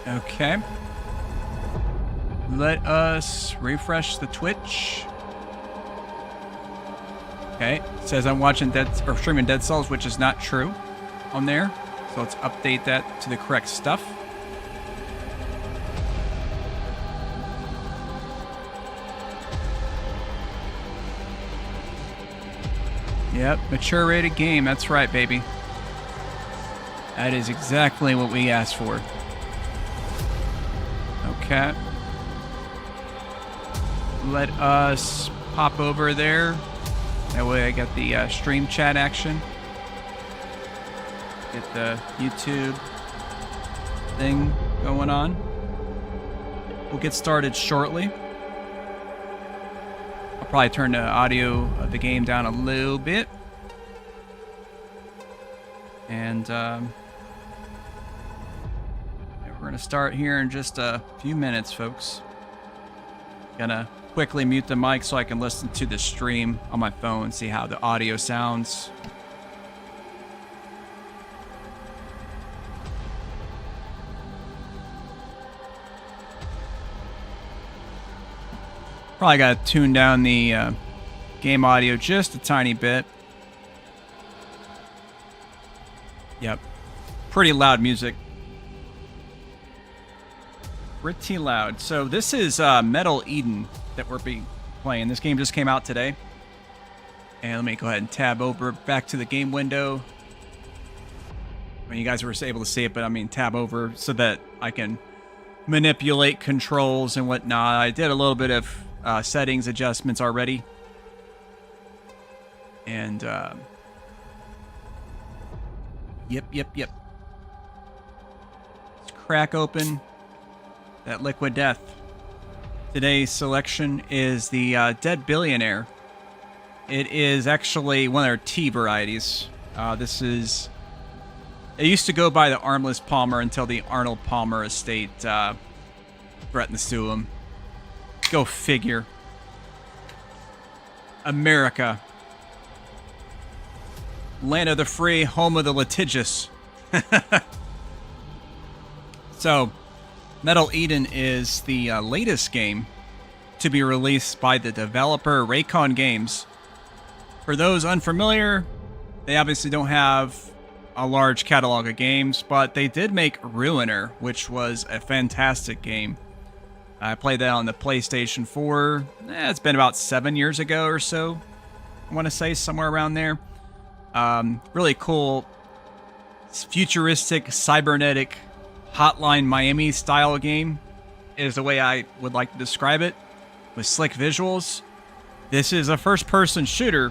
Okay. Let us refresh the Twitch. Okay. It says I'm watching streaming Dead Cells, which is not true on there. So let's update that to the correct stuff. Yep, mature rated game. That's right, baby. That is exactly what we asked for. Okay. Let us pop over there. That way I got the stream chat action. Get the YouTube thing going on. We'll get started shortly. I'll probably turn the audio of the game down a little bit. And we're going to start here in just a few minutes, folks. Gonna quickly mute the mic so I can listen to the stream on my phone, see how the audio sounds. Probably got to tune down the game audio just a tiny bit. Yep. Pretty loud music. Pretty loud. So this is Metal Eden that we're playing. This game just came out today. And let me go ahead and tab over back to the game window. I mean, you guys were able to see it, but I mean tab over so that I can manipulate controls and whatnot. I did a little bit of settings adjustments already. And yep. Let's crack open that Liquid Death. Today's selection is the Dead Billionaire. It is actually one of their T varieties. It used to go by the Armless Palmer until the Arnold Palmer estate threatened to sue him. Go figure. America. Land of the free, home of the litigious. So, Metal Eden is the latest game to be released by the developer Raycon Games. For those unfamiliar, they obviously don't have a large catalog of games, but they did make Ruiner, which was a fantastic game. I played that on the PlayStation 4. It's been about 7 years ago or so. I want to say somewhere around there. Really cool, futuristic, cybernetic, Hotline Miami style game is the way I would like to describe it, with slick visuals. This is a first-person shooter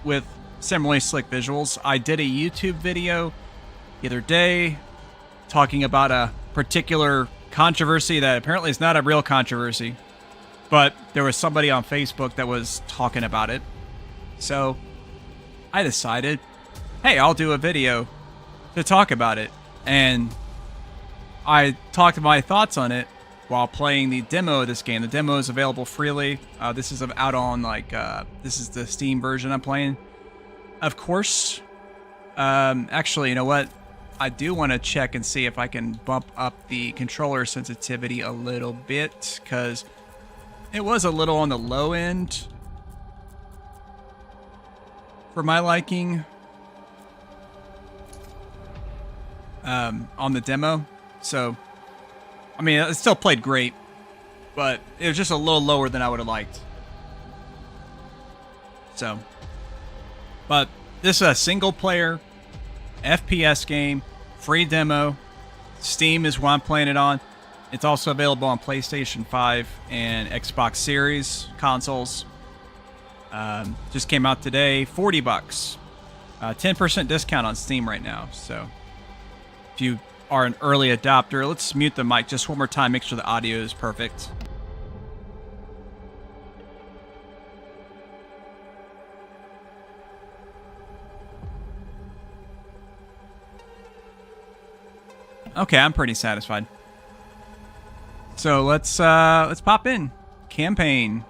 with similarly slick visuals. I did a YouTube video the other day talking about a particular controversy that apparently is not a real controversy, but there was somebody on Facebook that was talking about it. So I decided, hey, I'll do a video to talk about it. And I talked my thoughts on it while playing the demo of this game. The demo is available freely. This is out on this is the Steam version I'm playing. Of course, actually, you know what? I do want to check and see if I can bump up the controller sensitivity a little bit, because it was a little on the low end for my liking on the demo. So, I mean, it still played great, but it was just a little lower than I would have liked. So, but this is a single player FPS game, free demo. Steam is what I'm playing it on. It's also available on PlayStation 5 and Xbox Series consoles. Just came out today, $40. 10% discount on Steam right now. So if you are an early adopter, let's mute the mic just one more time, make sure the audio is perfect. Okay, I'm pretty satisfied. So let's pop in. Campaign.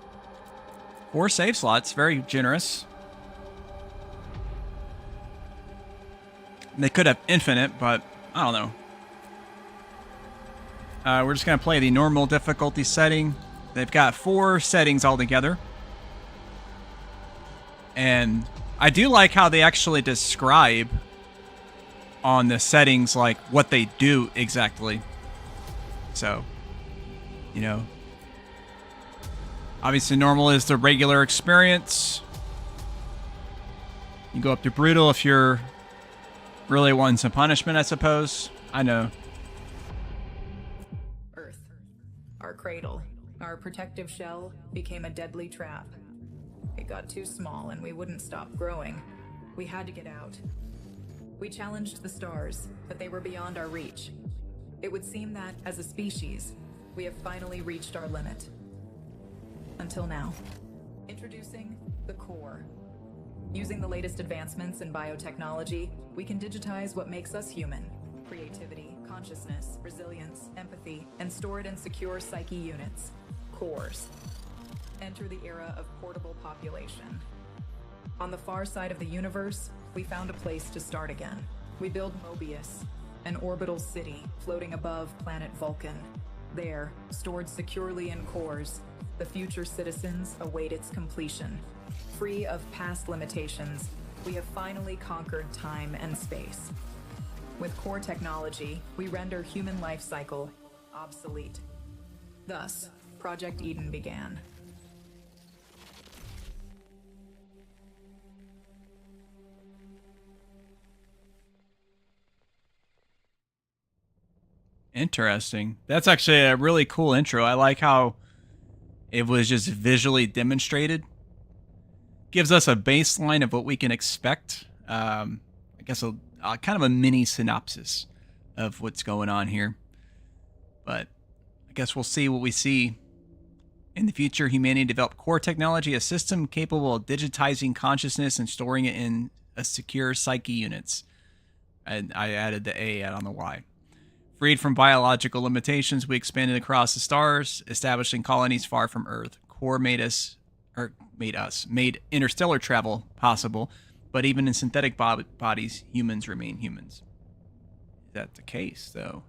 4 save slots, very generous. They could have infinite, but I don't know. We're just going to play the normal difficulty setting. They've got 4 settings altogether. And I do like how they actually describe on the settings, like, what they do exactly. So, you know, obviously normal is the regular experience. You go up to brutal if you're really wanting some punishment, I suppose. I know. Earth, our cradle, our protective shell, became a deadly trap. It got too small and we wouldn't stop growing. We had to get out. We challenged the stars, but they were beyond our reach. It would seem that, as a species, we have finally reached our limit. Until now. Introducing the core. Using the latest advancements in biotechnology, we can digitize what makes us human. Creativity, consciousness, resilience, empathy, and store it in secure psyche units. Cores. Enter the era of portable population. On the far side of the universe, we found a place to start again. We build Mobius, an orbital city floating above planet Vulcan. There, stored securely in cores, the future citizens await its completion. Free of past limitations, we have finally conquered time and space. With core technology, we render human life cycle obsolete. Thus, Project Eden began. Interesting. That's actually a really cool intro. I like how it was just visually demonstrated. Gives us a baseline of what we can expect. I guess a kind of a mini synopsis of what's going on here. But I guess we'll see what we see. In the future, humanity developed core technology, a system capable of digitizing consciousness and storing it in a secure psyche units. And I added the A on the Y. Freed from biological limitations, we expanded across the stars, establishing colonies far from Earth. Core made interstellar travel possible, but even in synthetic bodies, humans remain humans. Is that the case, though?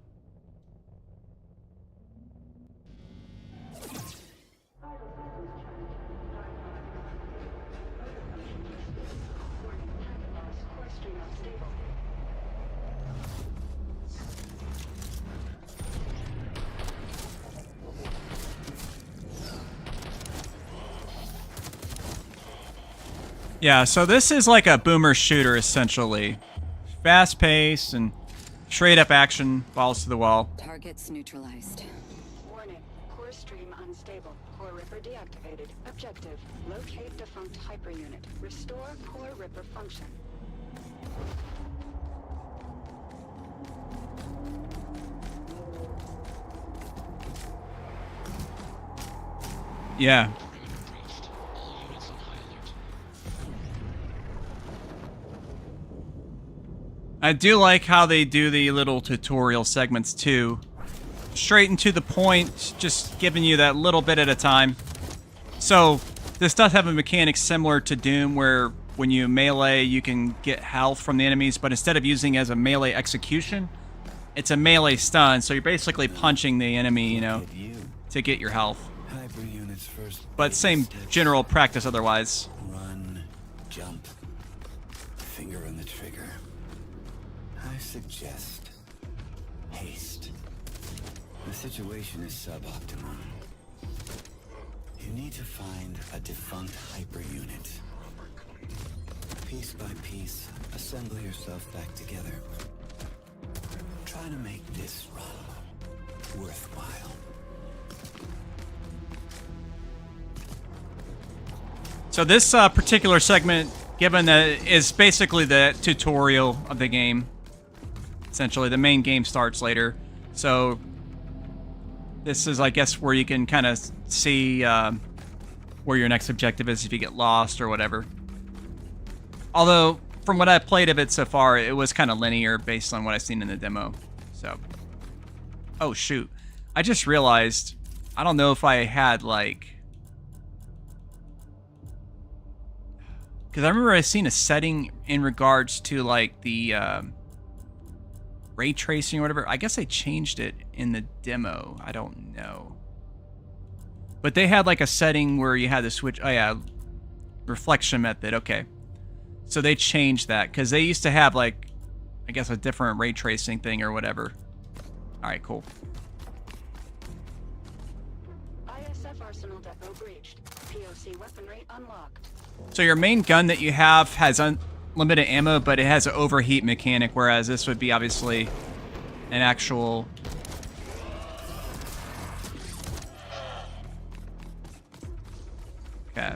Yeah, so this is like a boomer shooter, essentially. Fast pace and straight up action, balls to the wall. Targets neutralized. Warning. Core stream unstable. Core Ripper deactivated. Objective. Locate defunct hyperunit. Restore Core Ripper function. Yeah. I do like how they do the little tutorial segments too. Straight and to the point, just giving you that little bit at a time. So, this does have a mechanic similar to Doom where when you melee, you can get health from the enemies, but instead of using it as a melee execution, it's a melee stun, so you're basically punching the enemy, you know, to get your health. But same general practice otherwise. Run, jump, finger on the trigger. I suggest haste. The situation is suboptimal. You need to find a defunct hyper unit. Piece by piece, assemble yourself back together. Try to make this run worthwhile. So this particular segment, given that is basically the tutorial of the game. Essentially, the main game starts later. So this is, I guess, where you can kind of see where your next objective is if you get lost or whatever. Although, from what I've played of it so far, it was kind of linear based on what I've seen in the demo. So, oh shoot. I just realized, I don't know if I had like... Because I remember I seen a setting in regards to like the ray tracing or whatever. I guess they changed it in the demo. I don't know. But they had like a setting where you had to switch. Oh yeah, reflection method. Okay. So they changed that because they used to have like, I guess, a different ray tracing thing or whatever. All right, cool. ISF arsenal depot breached. POC weaponry unlocked. So your main gun that you have has unlimited ammo, but it has an overheat mechanic, whereas this would be obviously an actual... Okay.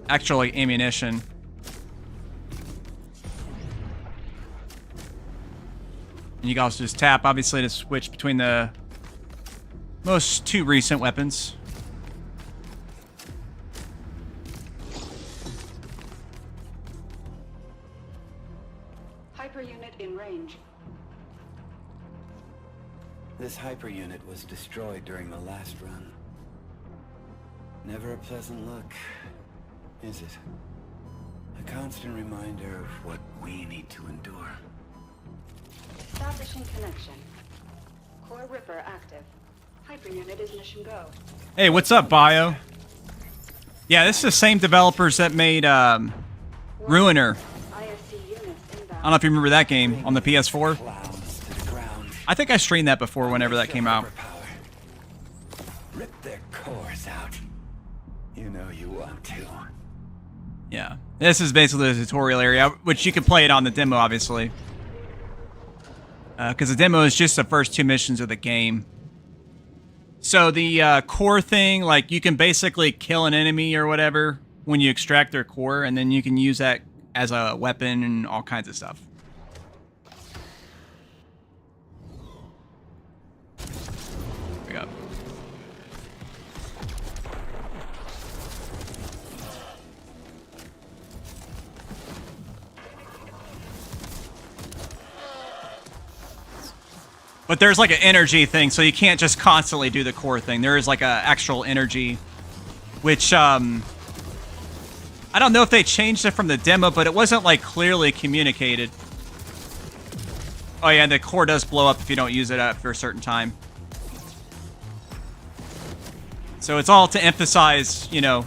Actual like, ammunition. And you can also just tap, obviously, to switch between the most two recent weapons. Hyper unit in range. This hyper unit was destroyed during the last run. Never a pleasant look, is it? A constant reminder of what we need to endure. Establishing connection. Core Ripper active. Hyper unit is mission go. Hey, what's up, Bio? Yeah, this is the same developers that made Ruiner. ISC units inbound. I don't know if you remember that game on the PS4. Clouds to the ground. I think I streamed that before whenever that came out. Rip their cores out. You know you want to. Yeah. This is basically the tutorial area, which you can play it on the demo, obviously. Because the demo is just the first two missions of the game. So the core thing, like, you can basically kill an enemy or whatever when you extract their core, and then you can use that as a weapon and all kinds of stuff. There we go. But there's like an energy thing, so you can't just constantly do the core thing. There is like a actual energy, which I don't know if they changed it from the demo, but it wasn't like clearly communicated. Oh yeah, and the core does blow up if you don't use it after a certain time. So it's all to emphasize, you know,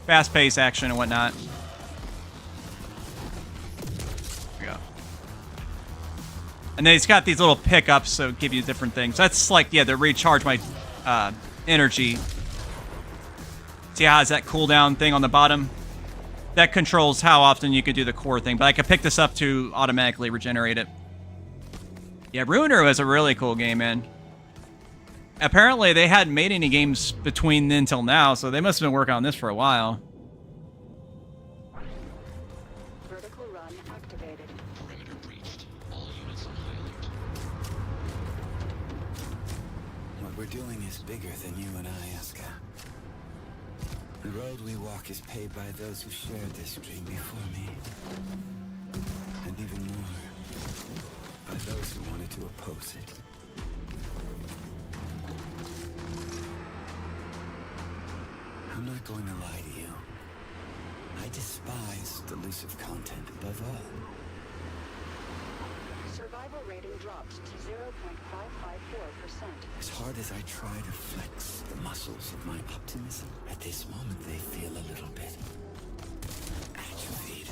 fast-paced action and whatnot. And then it's got these little pickups, so give you different things. That's like, yeah, to recharge my energy. See how it has that cooldown thing on the bottom? That controls how often you could do the core thing. But I could pick this up to automatically regenerate it. Yeah, Ruiner was a really cool game, man. Apparently, they hadn't made any games between then till now, so they must have been working on this for a while. Vertical run activated. Perimeter breached. All units on high alert. What we're doing is bigger than you and I, Asuka. The road we walk is paved by those who shared this dream before me. And even more, by those who wanted to oppose it. I'm not going to lie to you. I despise delusive content above all. Survival rating dropped to 0.554%. As hard as I try to flex the muscles of my optimism, at this moment they feel a little bit atrophied.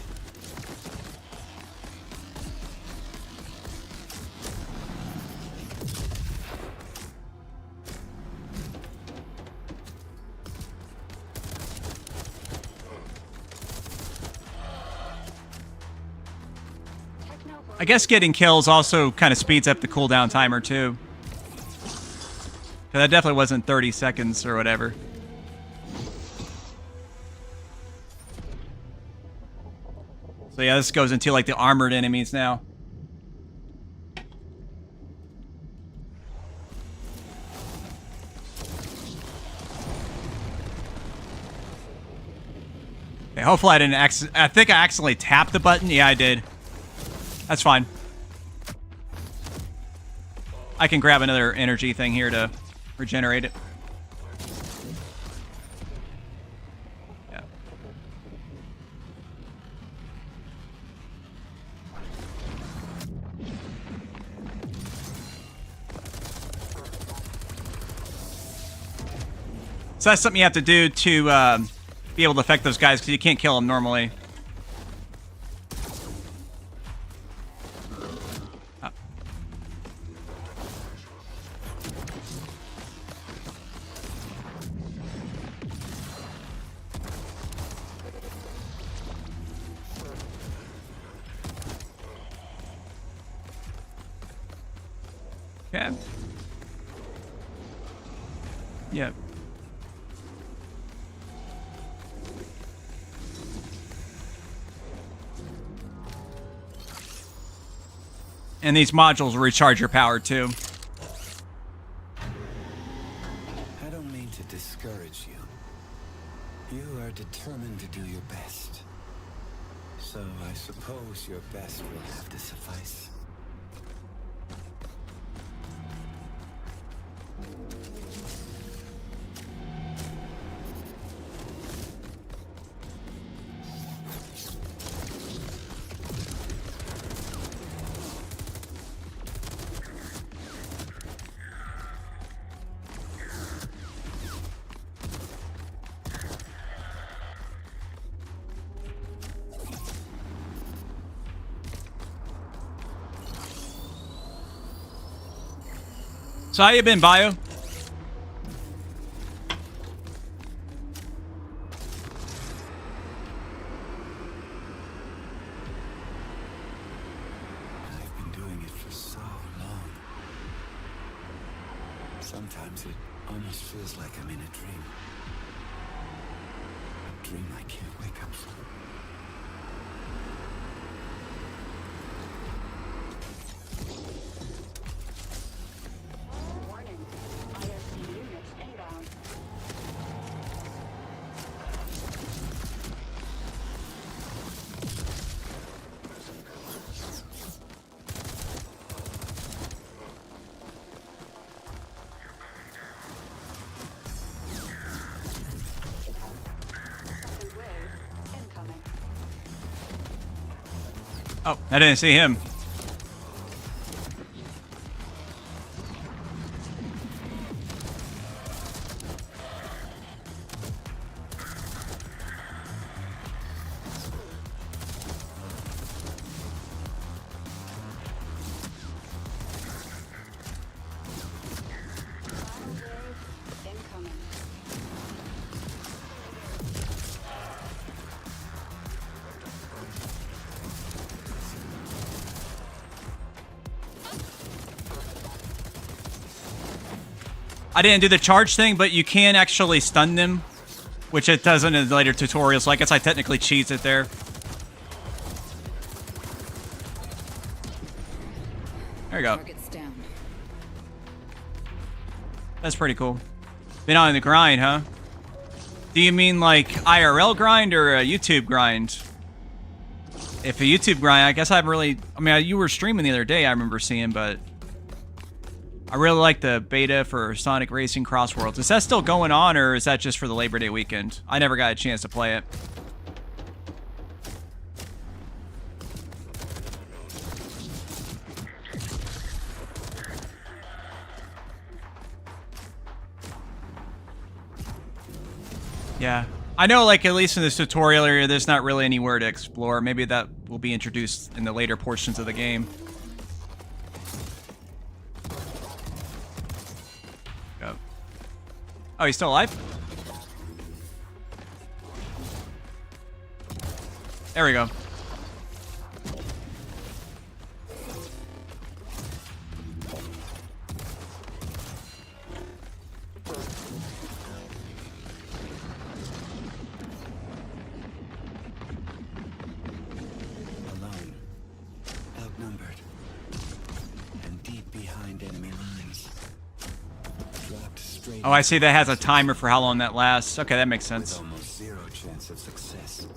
I guess getting kills also kind of speeds up the cooldown timer, too. That definitely wasn't 30 seconds or whatever. So yeah, this goes into like the armored enemies now. Okay, hopefully I didn't I think I accidentally tapped the button. Yeah, I did. That's fine. I can grab another energy thing here to regenerate it. Yeah. So that's something you have to do to be able to affect those guys, because you can't kill them normally. Oh. Okay. Yep. And these modules will recharge your power too. I don't mean to discourage you. You are determined to do your best. So I suppose your best will have to suffice. So how you been, Bio? I've been doing it for so long. Sometimes it almost feels like I'm in a dream. A dream I can't wake up from. Warning. ISP units inbound. Second wave incoming. Oh, I didn't see him. Final wave incoming. I didn't do the charge thing, but you can actually stun them, which it doesn't in the later tutorials, so I guess I technically cheesed it there. There you go. Targets down. That's pretty cool. Been on the grind, huh? Do you mean like IRL grind or a YouTube grind? If a YouTube grind, I guess I haven't really... I mean, you were streaming the other day, I remember seeing, but... I really like the beta for Sonic Racing Cross Worlds. Is that still going on, or is that just for the Labor Day weekend? I never got a chance to play it. Yeah. I know, like, at least in this tutorial area, there's not really anywhere to explore. Maybe that will be introduced in the later portions of the game. Go. Oh, he's still alive? There we go. Alone. Outnumbered. And deep behind enemy lines. Dropped straight Oh, I see that has a timer for how long that lasts. Okay, that makes sense. with almost zero chance of success.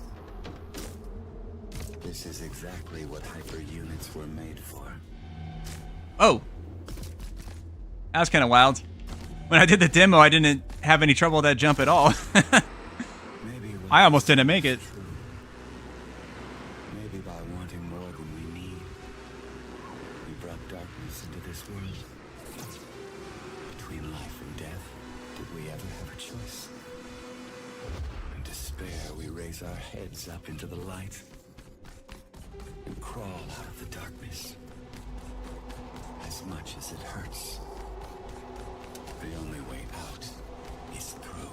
This is exactly what hyper units were made for. Oh. That was kind of wild. When I did the demo, I didn't have any trouble with that jump at all. Maybe what I almost didn't make it. is true. Maybe by wanting more than we need, we brought darkness into this world. Between life and death, Did we ever have a choice? In despair, we raise our heads up into the light and crawl out of the darkness. As much as it hurts, the only way out is through.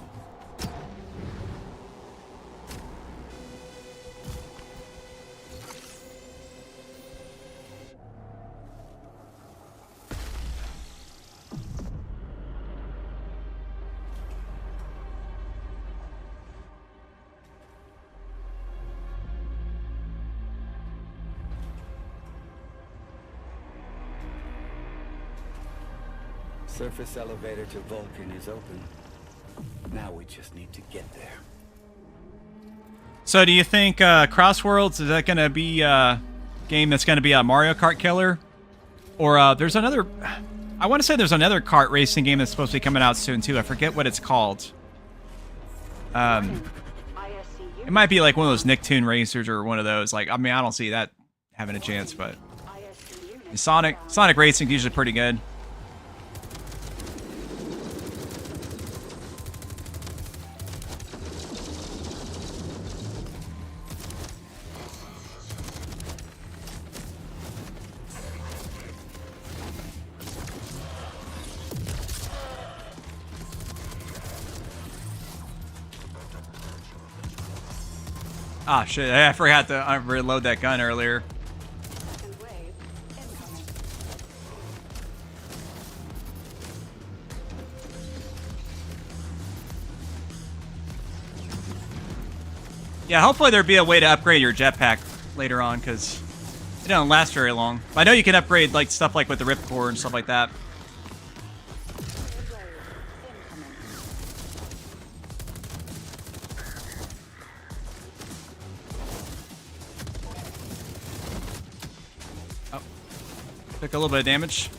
Surface elevator to Vulcan is open. Now we just need to get there. So do you think Crossworlds, is that going to be a game that's going to be a Mario Kart killer? Or there's another... I want to say there's another kart racing game that's supposed to be coming out soon, too. I forget what it's called. It might be like one of those Nicktoon racers or one of those. Like, I mean, I don't see that having a chance, but... Sonic Racing is usually pretty good. Ah, shit. I forgot to reload that gun earlier. Yeah, hopefully there'd be a way to upgrade your jetpack later on, because it doesn't last very long. I know you can upgrade like stuff like with the ripcord and stuff like that. Took a little bit of damage.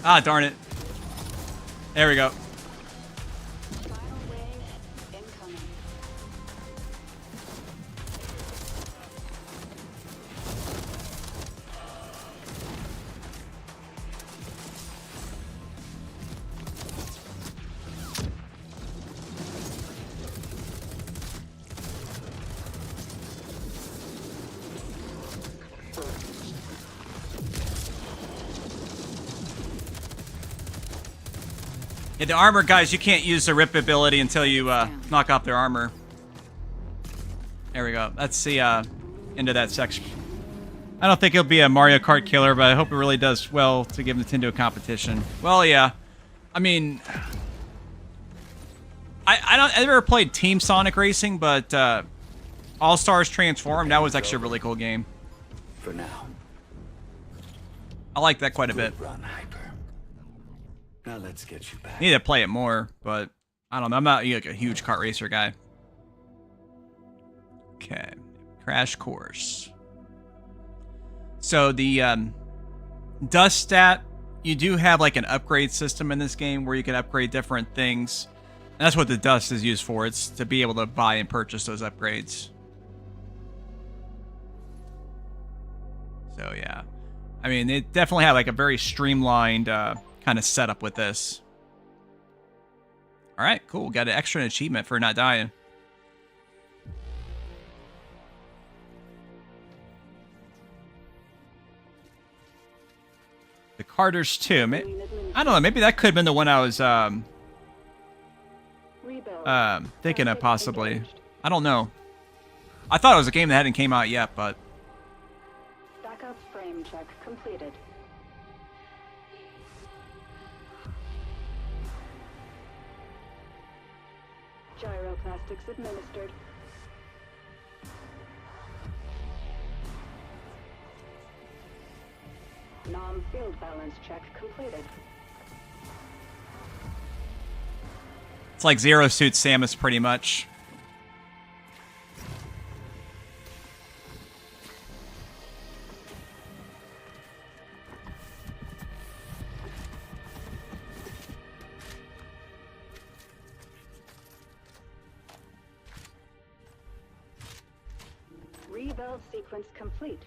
Ah, darn it. There we go. Yeah, the armor guys, you can't use the rip ability until you knock off their armor. There we go. That's the end of that section. I don't think it'll be a Mario Kart killer, but I hope it really does well to give Nintendo a competition. Well, yeah. I mean, I never played Team Sonic Racing, but All Stars Transform, that was actually a really cool game. For now. I like that quite a bit. Run, Hyper. Now let's get you back. I need to play it more, but I don't know. I'm not like a huge kart racer guy. Okay. Crash Course. So the dust stat, you do have like an upgrade system in this game where you can upgrade different things. And that's what the dust is used for. It's to be able to buy and purchase those upgrades. So yeah. I mean, they definitely have like a very streamlined kind of setup with this. All right, cool. Got an extra achievement for not dying. The Carters 2. I don't know. Maybe that could have been the one I was thinking of possibly. I don't know. I thought it was a game that hadn't came out yet, but... Backup frame check completed. Gyroplastics administered. Nom field balance check completed. It's like Zero Suit Samus, pretty much. Stealth sequence complete.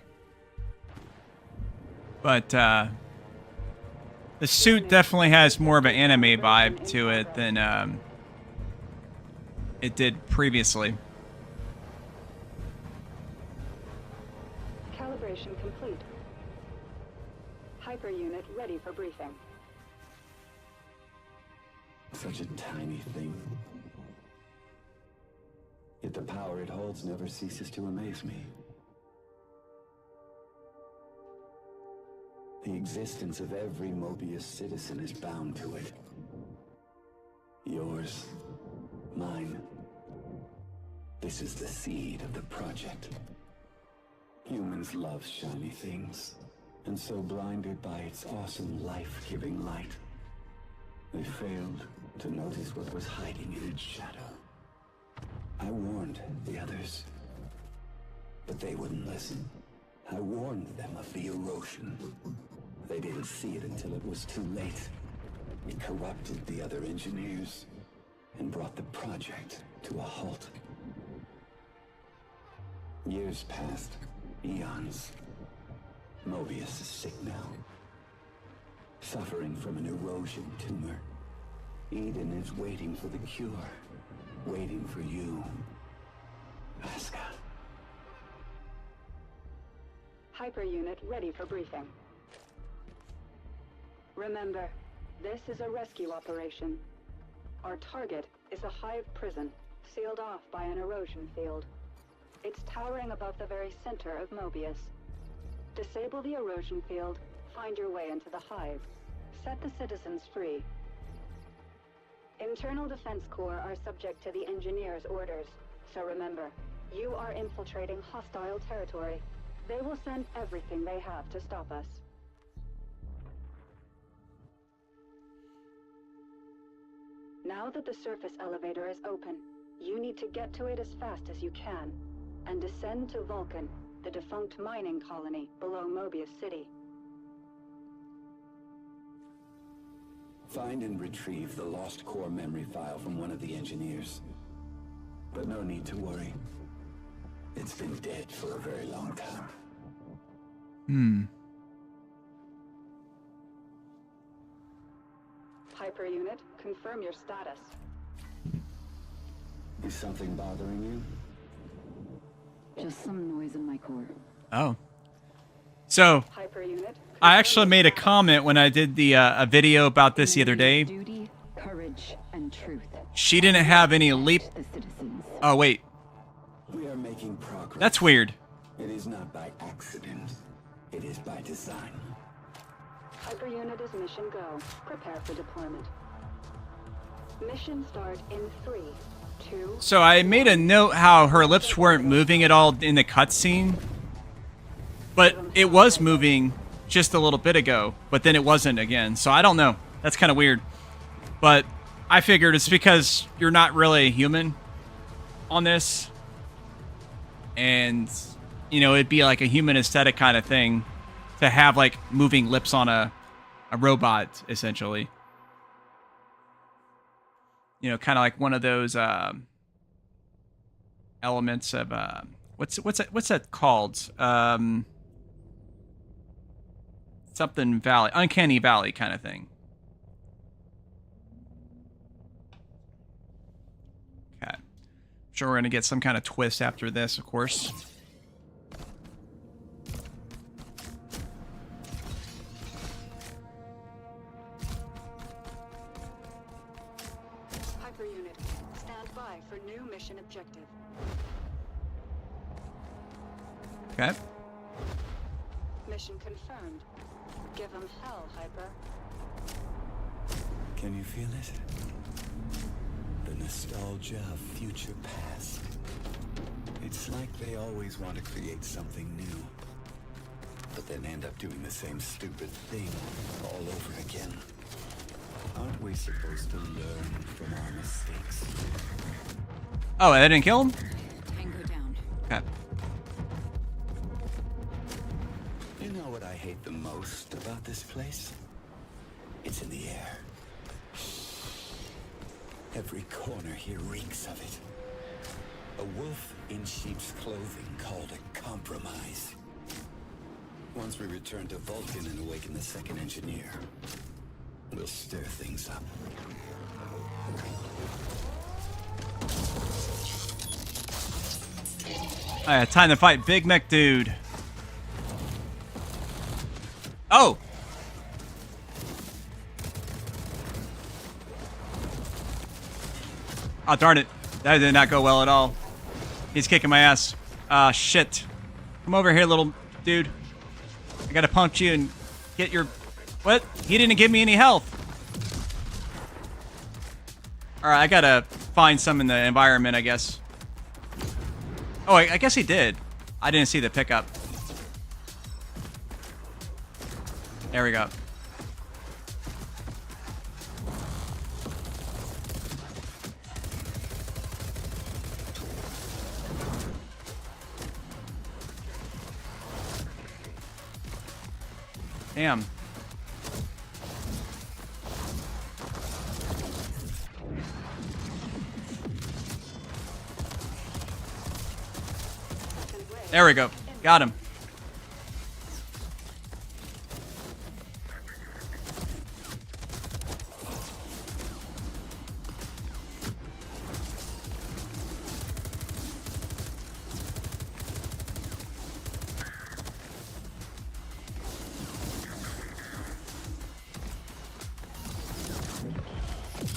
But the suit definitely has more of an anime vibe to it than it did previously. Calibration complete. Hyper unit ready for briefing. Such a tiny thing. Yet the power it holds never ceases to amaze me. The existence of every Mobius citizen is bound to it. Yours, mine. This is the seed of the project. Humans love shiny things, and so blinded by its awesome life-giving light, they failed to notice what was hiding in its shadow. I warned the others, but they wouldn't listen. I warned them of the erosion. They didn't see it until it was too late. It corrupted the other engineers and brought the project to a halt. Years passed, eons. Mobius is sick now, suffering from an erosion tumor. Eden is waiting for the cure, waiting for you, Asuka. Hyper unit ready for briefing. Remember, this is a rescue operation. Our target is a hive prison, sealed off by an erosion field. It's towering above the very center of Mobius. Disable the erosion field, find your way into the hive. Set the citizens free. Internal Defense Corps are subject to the engineers' orders. So remember, you are infiltrating hostile territory. They will send everything they have to stop us. Now that the surface elevator is open, you need to get to it as fast as you can, and descend to Vulcan, the defunct mining colony below Mobius City. Find and retrieve the lost core memory file from one of the engineers. But no need to worry. It's been dead for a very long time. Hyper unit, confirm your status. Is something bothering you? Just some noise in my core. Oh. So, Hyper unit. I actually made a comment when I did the a video about this the other day. Duty, courage, and truth. She didn't have any leap. The citizens. Oh, wait. We are making progress. That's weird. It is not by accident. It is by design. Hyper unit is mission go. Prepare for deployment. Mission start in 3, 2. So I made a note how her lips weren't moving at all in the cutscene. But it was moving just a little bit ago, but then it wasn't again. So I don't know. That's kind of weird. But I figured it's because you're not really a human on this. And, you know, it'd be like a human aesthetic kind of thing to have like moving lips on a robot, essentially. You know, kind of like one of those elements of what's that called? Something Valley, Uncanny Valley kind of thing. Okay. I'm sure we're gonna get some kind of twist after this, of course. Hyper unit, stand by for new mission objective. Okay. Mission confirmed. Give them hell, Hyper. Can you feel it? The nostalgia of future past. It's like they always want to create something new, but then end up doing the same stupid thing all over again. Aren't we supposed to learn from our mistakes? Oh, I didn't kill him? Tango down. Okay. You know what I hate the most about this place? It's in the air. Every corner here reeks of it. A wolf in sheep's clothing called a compromise. Once we return to Vulcan and awaken the second engineer, we'll stir things up. Alright, time to fight Big Mech Dude. Oh! Oh, darn it. That did not go well at all. He's kicking my ass. Ah, shit. Come over here, little dude. I gotta punch you and get your... What? He didn't give me any health. Alright, I gotta find some in the environment, I guess. Oh, I guess he did. I didn't see the pickup. There we go. Damn. There we go. Got him.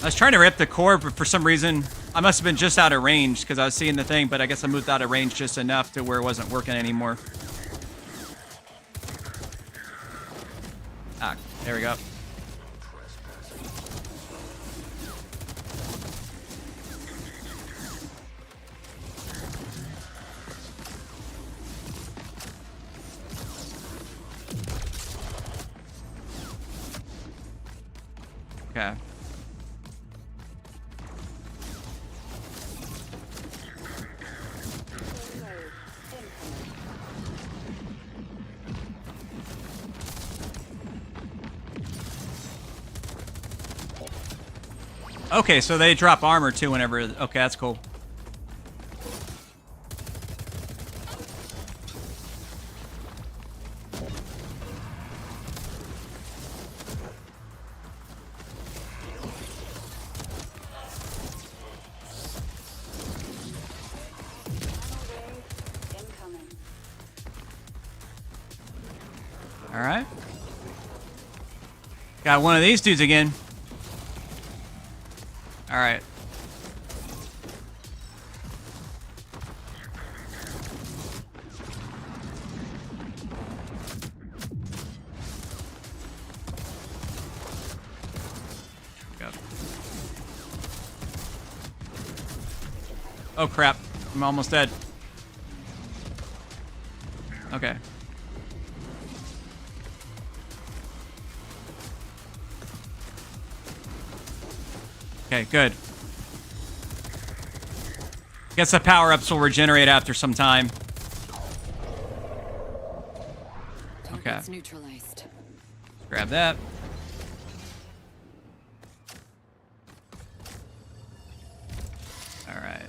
I was trying to rip the core, but for some reason, I must have been just out of range because I was seeing the thing, but I guess I moved out of range just enough to where it wasn't working anymore. Ah, there we go. Okay. Okay, so they drop armor too whenever... Okay, that's cool. Alright. Got one of these dudes again. Alright. Oh crap. I'm almost dead. Okay. Okay, good. Guess the power-ups will regenerate after some time. Okay. Target's neutralized. Grab that. Alright.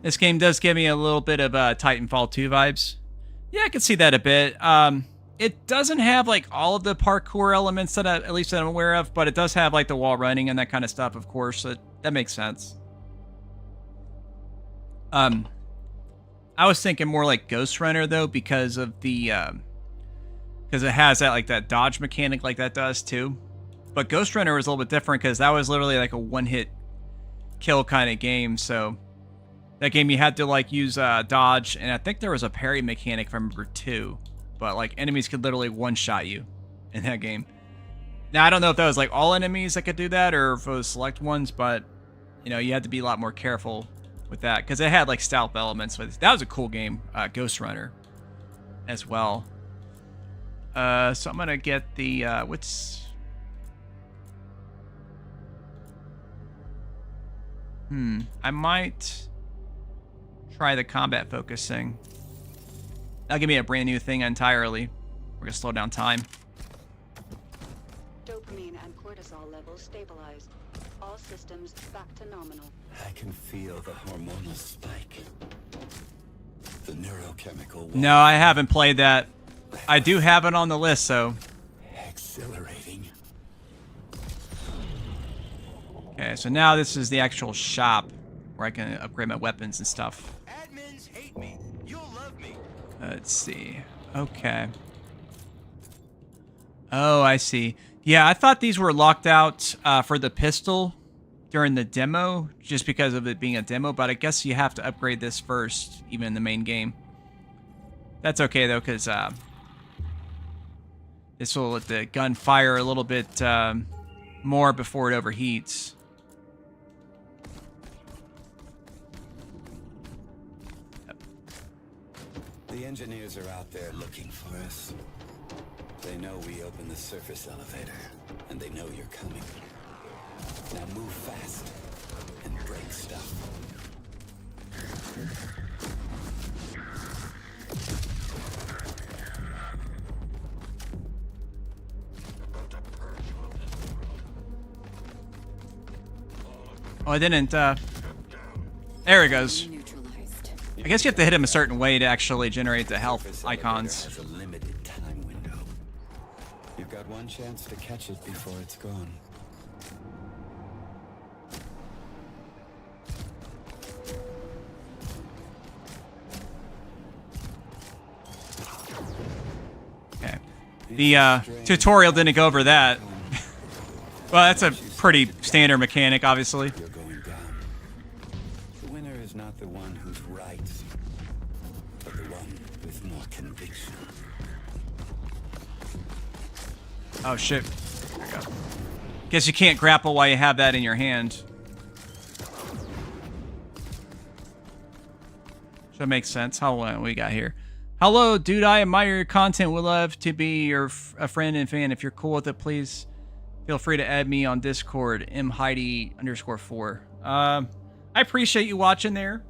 This game does give me a little bit of Titanfall 2 vibes. Yeah, I can see that a bit. It doesn't have like all of the parkour elements that at least that I'm aware of, but it does have like the wall running and that kind of stuff, of course. So that makes sense. I was thinking more like Ghost Runner though, because of the because it has that like that dodge mechanic like that does too. But Ghost Runner was a little bit different because that was literally like a one-hit kill kind of game. So that game you had to like use dodge, and I think there was a parry mechanic if I remember too. But like enemies could literally one-shot you in that game. Now I don't know if that was like all enemies that could do that or if it was select ones, but you know, you had to be a lot more careful with that because it had like stealth elements. But that was a cool game, Ghost Runner, as well. So I'm gonna get the what's I might try the combat focusing. That'll give me a brand new thing entirely. We're gonna slow down time. Dopamine and cortisol levels stabilized. All systems back to nominal. I can feel the hormonal spike. The neurochemical wall. No, I haven't played that. I do have it on the list, so. Exhilarating. Okay, so now this is the actual shop where I can upgrade my weapons and stuff. Admins hate me. You'll love me. Let's see. Okay. Oh, I see. Yeah, I thought these were locked out for the pistol during the demo, just because of it being a demo, but I guess you have to upgrade this first, even in the main game. That's okay, though, because this will let the gun fire a little bit more before it overheats. The engineers are out there looking for us. They know we opened the surface elevator, and they know you're coming. Now move fast and break stuff. Oh, I didn't, there it goes. Neutralized. I guess you have to hit him a certain way to actually generate the health Surface icons. elevator has a limited time window. You've got one chance to catch it before it's gone. Okay. The tutorial didn't go over that. Well, that's a pretty standard mechanic, obviously. You're going down. The winner is not the one who's right, but the one with more conviction. Oh, shit. There we go. Guess you can't grapple while you have that in your hand. That makes sense. How long we got here? Hello, dude. I admire your content. Would love to be a friend and fan. If you're cool with it, please feel free to add me on Discord. mheidi_4. I appreciate you watching there.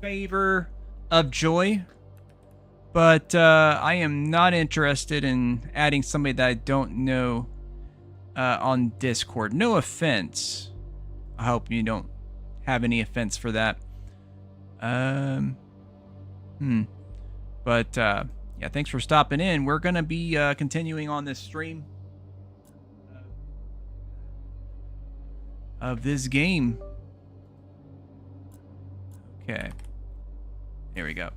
Favor of joy. But I am not interested in adding somebody that I don't know on Discord. No offense. I hope you don't have any offense for that. But yeah, thanks for stopping in. We're gonna be continuing on this stream of this game. Okay, here we go.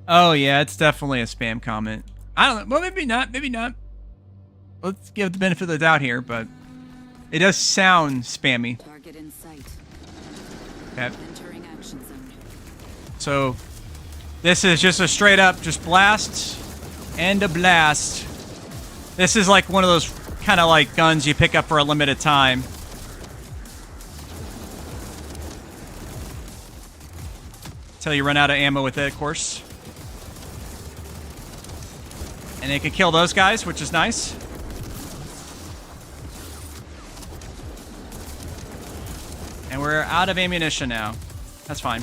Oh yeah, it's definitely a spam comment. I don't know. Well, maybe not. Maybe not. Let's give the benefit of the doubt here, but it does sound spammy. Target in sight. Okay. Entering action zone. So this is just a straight up just blast and a blast. This is like one of those kind of like guns you pick up for a limited time. Till you run out of ammo with it, of course. And it can kill those guys, which is nice. And we're out of ammunition now. That's fine.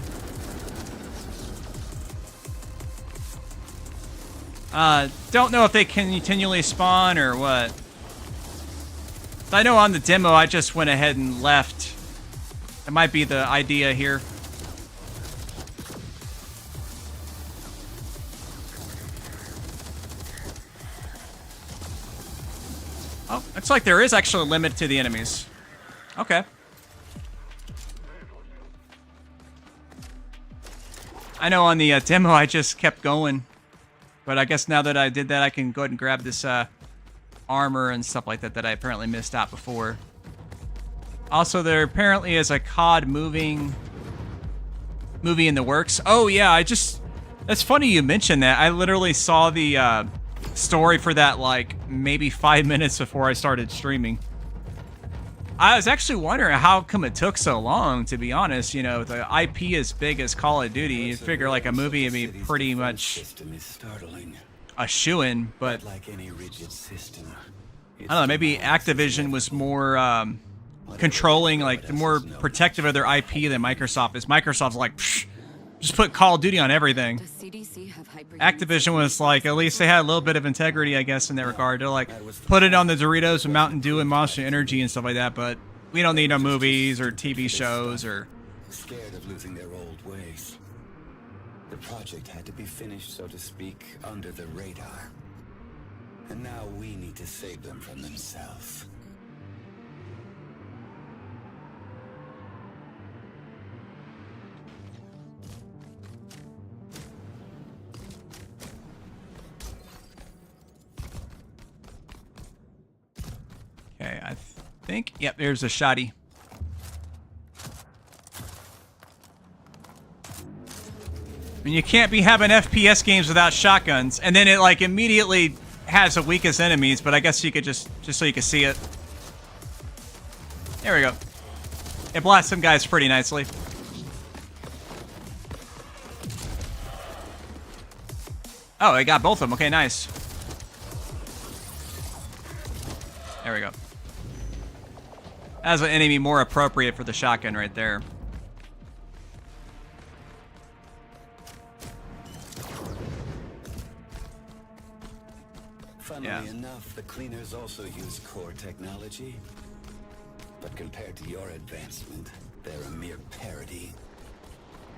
Don't know if they can continually spawn or what. I know on the demo I just went ahead and left. That might be the idea here. Oh, looks like there is actually a limit to the enemies. Okay. I know on the demo I just kept going. But I guess now that I did that, I can go ahead and grab this armor and stuff like that that I apparently missed out before. Also, there apparently is a COD movie in the works. Oh, yeah, that's funny you mentioned that. I literally saw the story for that like maybe 5 minutes before I started streaming. I was actually wondering how come it took so long, to be honest. You know, the IP as big as Call of Duty, you'd figure like a movie would be pretty much a shoo-in, but like any rigid system, I don't know, maybe Activision was more controlling, like more protective of their IP than Microsoft is. Microsoft's like, psh, just put Call of Duty on everything. Does CDC have hyper? Activision was like, at least they had a little bit of integrity, I guess, in that regard. They're like, put it on the Doritos and Mountain Dew and Monster Energy and stuff like that, but we don't need no movies or TV shows or scared of losing their old ways. The project had to be finished, so to speak, under the radar. And now we need to save them from themselves. Okay, I think... Yep, there's a shotty. I mean, you can't be having FPS games without shotguns. And then it, like, immediately has the weakest enemies, but I guess you could just so you can see it. There we go. It blasts some guys pretty nicely. Oh, I got both of them. Okay, nice. There we go. That's an enemy more appropriate for the shotgun right there. Funnily enough, the cleaners also use core technology. But compared to your advancement, they're a mere parody.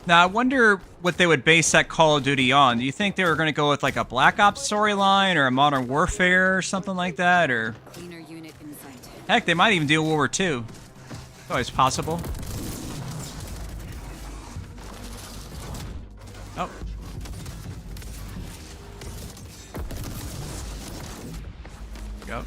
Now, I wonder what they would base that Call of Duty on. Do you think they were going to go with like a Black Ops storyline or a Modern Warfare or something like that? Or Cleaner unit in sight. heck, they might even do World War II. It's always possible. Oh. Go.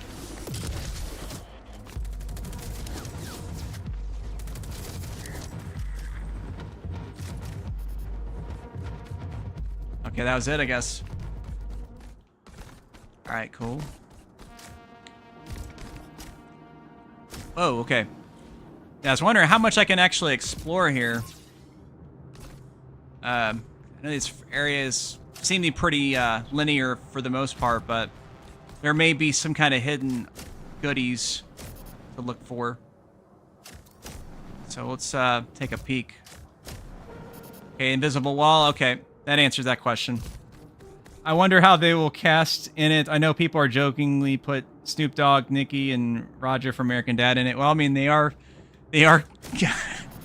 Okay, that was it, I guess. All right, cool. Oh, okay. Yeah, I was wondering how much I can actually explore here. I know these areas seem to be pretty linear for the most part, but there may be some kind of hidden goodies to look for. So let's take a peek. Okay, invisible wall. Okay, that answers that question. I wonder how they will cast in it. I know people are jokingly put Snoop Dogg, Nicki, and Roger from American Dad in it. Well, I mean, they are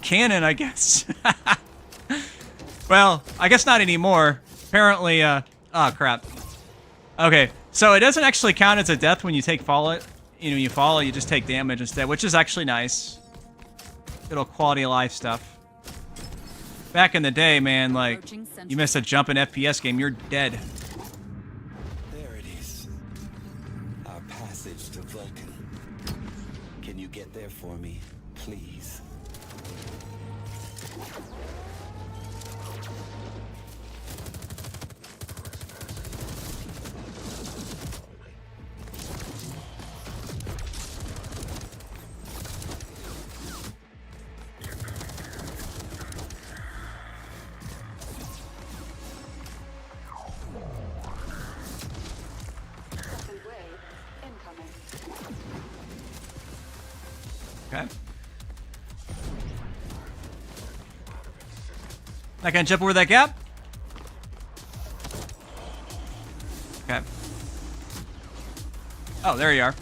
canon, I guess. Well, I guess not anymore. Apparently, oh crap. Okay, so it doesn't actually count as a death when you take fall. You know, you fall, you just take damage instead, which is actually nice. Little quality of life stuff. Back in the day, man, like, you miss a jump in FPS game, you're dead. There it is. Our passage to Vulcan. Can you get there for me, please? Second wave incoming. Okay. Not gonna jump over that gap? Okay. Oh, there you are.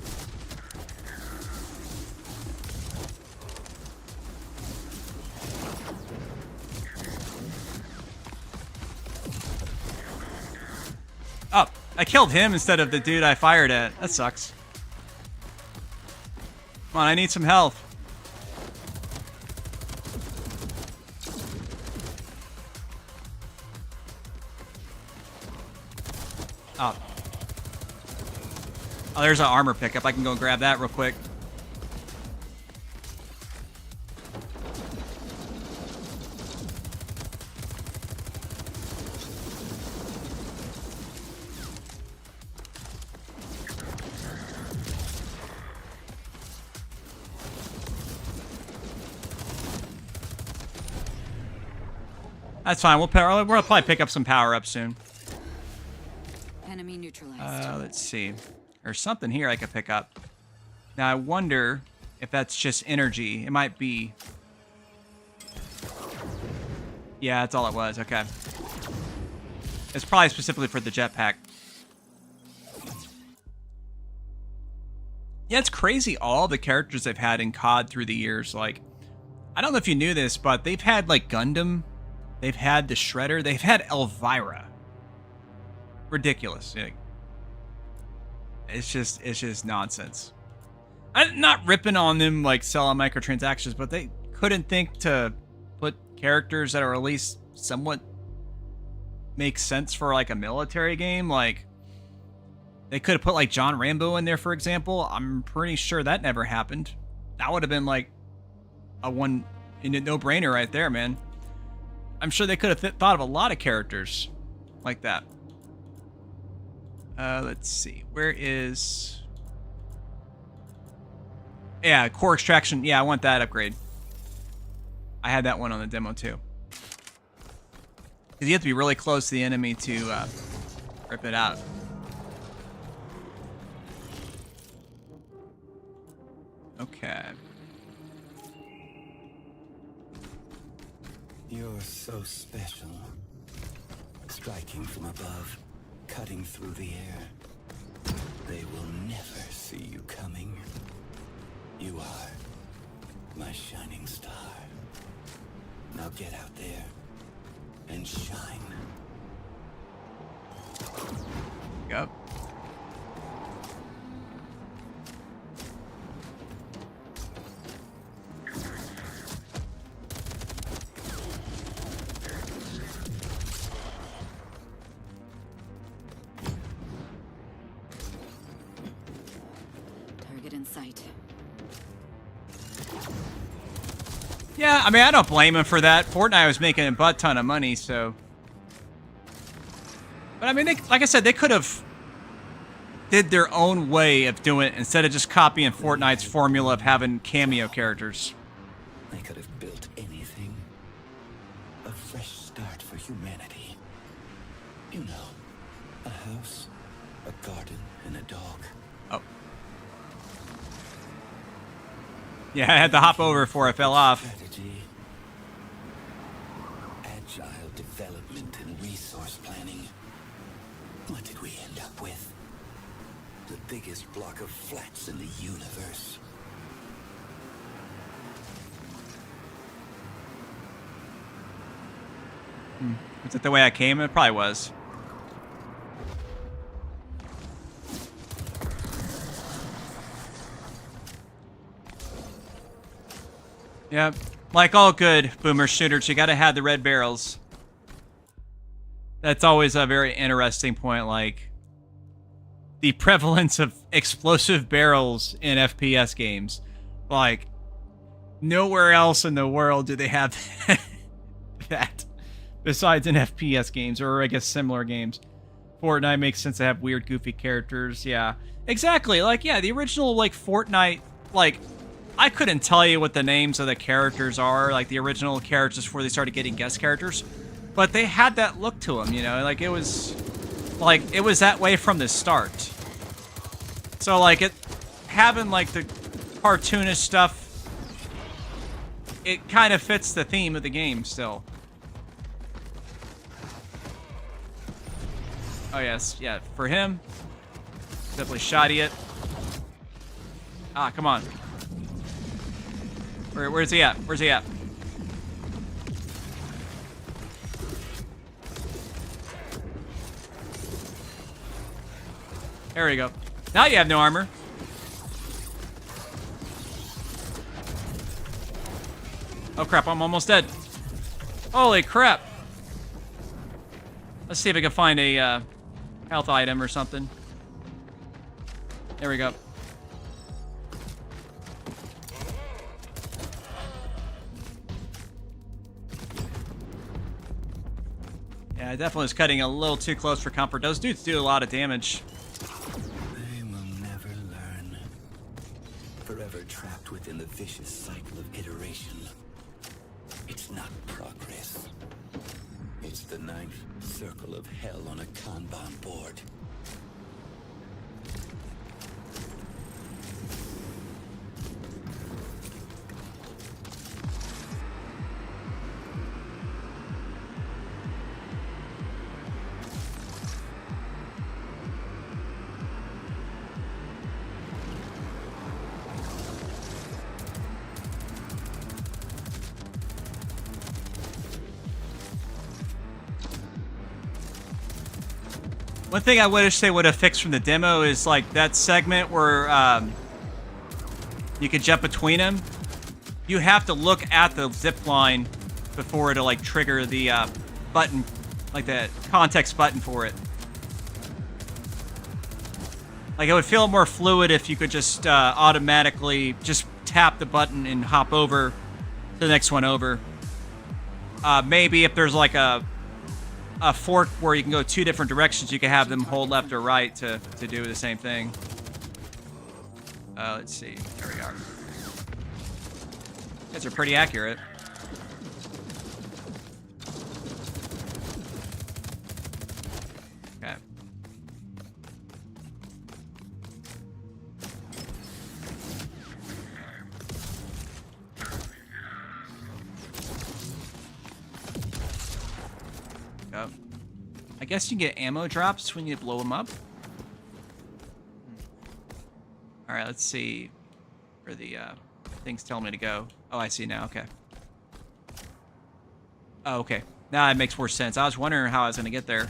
Oh, I killed him instead of the dude I fired at. That sucks. Come on, I need some health. Oh. Oh, there's an armor pickup. I can go grab that real quick. That's fine. We'll probably pick up some power-ups soon. Enemy neutralized. Let's see. There's something here I could pick up. Now, I wonder if that's just energy. It might be. Yeah, that's all it was. Okay. It's probably specifically for the jetpack. Yeah, it's crazy all the characters they've had in COD through the years. Like, I don't know if you knew this, but they've had like Gundam, they've had the Shredder, they've had Elvira. Ridiculous. Yeah. It's just nonsense. I'm not ripping on them like selling microtransactions, but they couldn't think to put characters that are at least somewhat make sense for like a military game. Like they could have put like John Rambo in there, for example. I'm pretty sure that never happened. That would have been like a no-brainer right there, man. I'm sure they could have thought of a lot of characters like that. Let's see. Where is... Yeah, core extraction. Yeah, I want that upgrade. I had that one on the demo too. Because you have to be really close to the enemy to rip it out. Okay. You're so special. Striking from above, cutting through the air. They will never see you coming. You are my shining star. Now get out there and shine. Yep. Target in sight. Yeah, I mean, I don't blame him for that. Fortnite was making a butt ton of money, so... But I mean, like I said, they could have did their own way of doing it instead of just copying Fortnite's formula of having cameo characters. They could have built anything. A fresh start for humanity. You know, a house, a garden, and a dog. Oh. Yeah, I had to hop over before I fell off. Strategy. Agile development and resource planning. What did we end up with? The biggest block of flats in the universe. Was it the way I came? It probably was. Yep. Like all good boomer shooters, you gotta have the red barrels. That's always a very interesting point, like the prevalence of explosive barrels in FPS games. Like, nowhere else in the world do they have that besides in FPS games, or I guess similar games. Fortnite makes sense to have weird, goofy characters. Yeah, exactly. Like, yeah, the original, like, Fortnite, like, I couldn't tell you what the names of the characters are, like the original characters before they started getting guest characters, but they had that look to them, you know, like it was that way from the start. So like it having like the cartoonish stuff, it kind of fits the theme of the game still. Oh yes, yeah, for him, definitely shoddy it. Ah, come on. Where's he at? Where's he at? There we go. Now you have no armor. Oh crap, I'm almost dead. Holy crap. Let's see if I can find a health item or something. There we go. Yeah, I definitely was cutting a little too close for comfort. Those dudes do a lot of damage. They will never learn. Forever trapped within the vicious cycle of iteration. It's not progress. It's the ninth circle of hell on a Kanban board. One thing I wish they would have fixed from the demo is like that segment where you could jump between them. You have to look at the zip line before it'll like trigger the button, like the context button for it. Like it would feel more fluid if you could just automatically just tap the button and hop over to the next one over. Maybe if there's like a fork where you can go 2 different directions, you can have them hold left or right to do the same thing. Let's see. There we are. These are pretty accurate. Okay. Go. I guess you get ammo drops when you blow them up. All right, let's see where the things tell me to go. Oh, I see now. Okay. Oh, okay. Now it makes more sense. I was wondering how I was going to get there.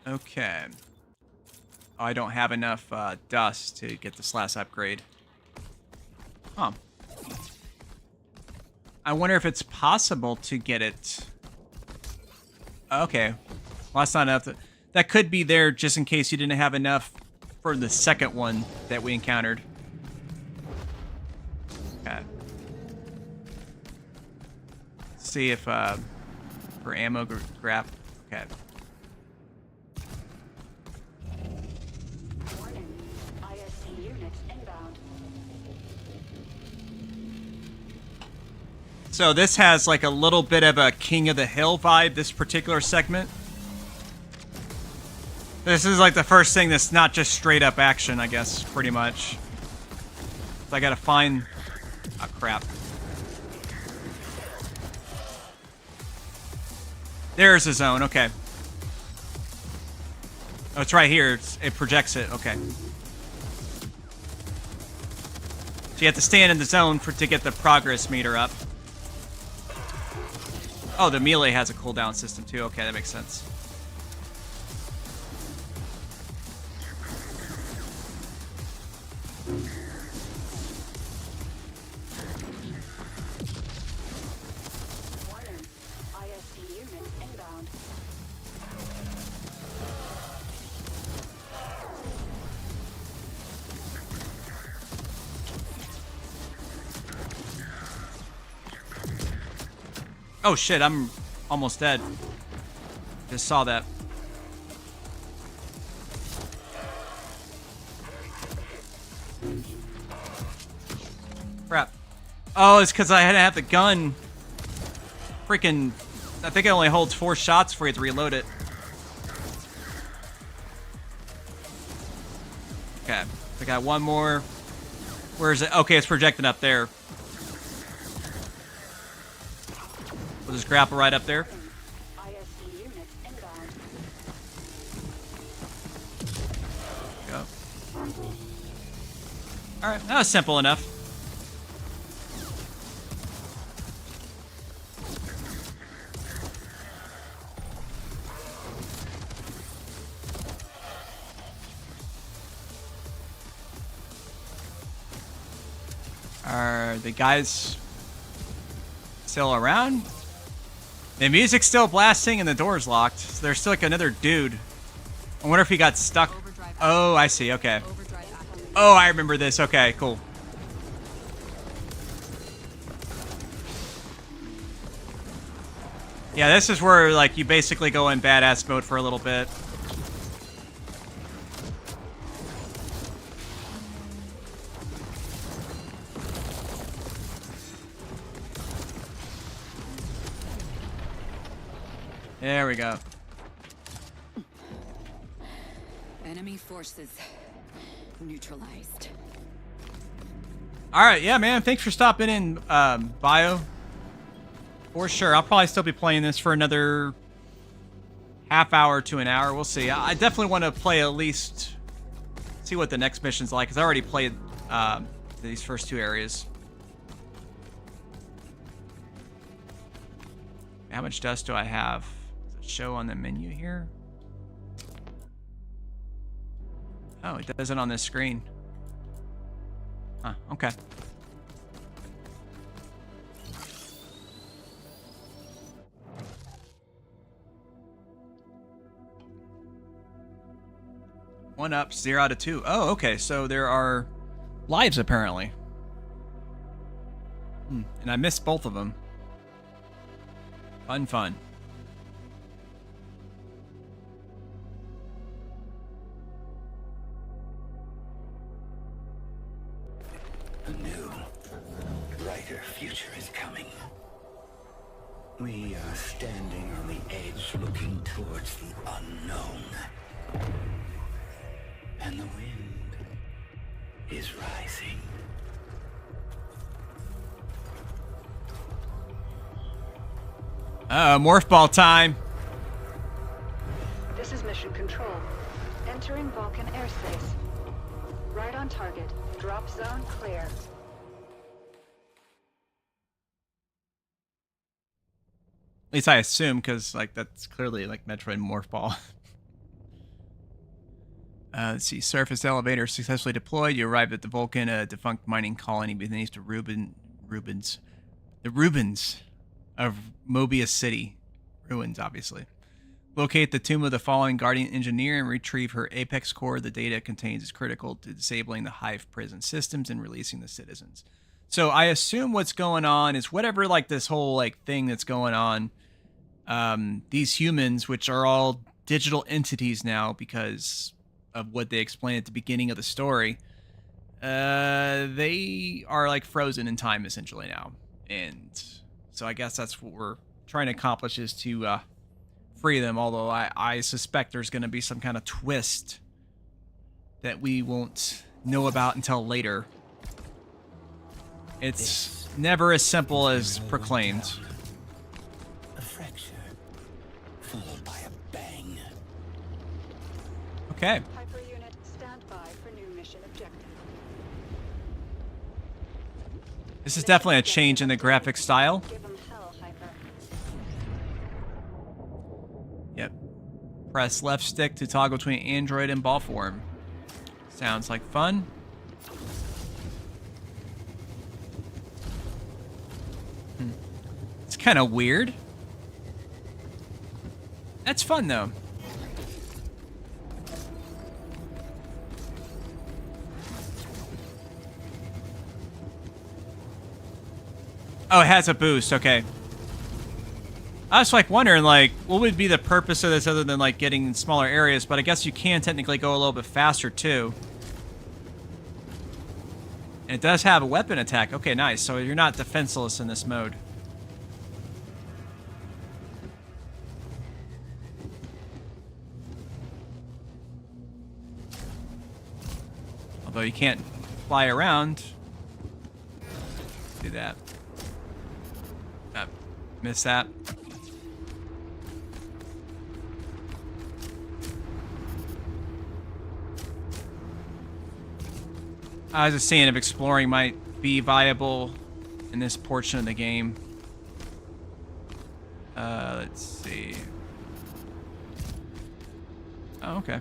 Okay. Oh, I don't have enough dust to get this last upgrade. Huh. I wonder if it's possible to get it. Okay. Well, that's not enough. That could be there just in case you didn't have enough for the second one that we encountered. Okay. See if for ammo grab. Okay. Warning. ISC units inbound. So this has like a little bit of a King of the Hill vibe, this particular segment. This is like the first thing that's not just straight up action, I guess, pretty much. So I gotta find... Oh, crap. There's the zone, okay. Oh, it's right here. It projects it, okay. So you have to stand in the zone to get the progress meter up. Oh, the melee has a cooldown system too. Okay, that makes sense. Warning. ISC units inbound. Oh shit, I'm almost dead. Just saw that. Crap. Oh, it's because I had to have the gun. Freaking... I think it only holds 4 shots for you to reload it. Okay. I got one more. Where is it? Okay, it's projected up there. We'll just grapple right up there. ISC units inbound. Go. Alright, that was simple enough. Are the guys still around? The music's still blasting and the door's locked. So there's still like another dude. I wonder if he got stuck. Oh, I see. Okay. Oh, I remember this. Okay, cool. Yeah, this is where like you basically go in badass mode for a little bit. There we go. Enemy forces neutralized. All right, yeah, man. Thanks for stopping in, Bio. For sure. I'll probably still be playing this for another half hour to an hour. We'll see. I definitely want to play at least see what the next mission's like, because I already played these first two areas. How much dust do I have? Does it show on the menu here? Oh, it does it on this screen. Huh, okay. One up, 0 out of 2. Oh, okay. So there are lives apparently. And I missed both of them. Fun. A new, brighter future is coming. We are standing on the edge looking towards the unknown. And the wind is rising. Morph ball time. This is Mission Control. Entering Vulcan airspace. Right on target. Drop zone clear. At least I assume, because like that's clearly like Metroid morph ball. Let's see. Surface elevator successfully deployed. You arrived at the Vulcan, a defunct mining colony beneath the Rubens of Mobius City. Ruins, obviously. Locate the tomb of the fallen Guardian Engineer and retrieve her apex core. The data it contains is critical to disabling the Hive prison systems and releasing the citizens. So I assume what's going on is whatever like this whole like thing that's going on. These humans, which are all digital entities now because of what they explained at the beginning of the story, they are like frozen in time essentially now. And so I guess that's what we're trying to accomplish, is to free them, although I suspect there's going to be some kind of twist that we won't know about until later. It's never as simple as proclaimed. A fracture, followed by a bang. Okay. Hyper unit, stand by for new mission objective. This is definitely a change in the graphic style. Give 'em hell, Hyper. Yep. Press left stick to toggle between Android and ball form. Sounds like fun. It's kind of weird. That's fun though. Oh, it has a boost. Okay. I was like wondering, like, what would be the purpose of this other than like getting in smaller areas? But I guess you can technically go a little bit faster too. And it does have a weapon attack. Okay, nice. So you're not defenseless in this mode. Although you can't fly around. Do that. Miss that. I was just saying if exploring might be viable in this portion of the game. Let's see. Oh, okay.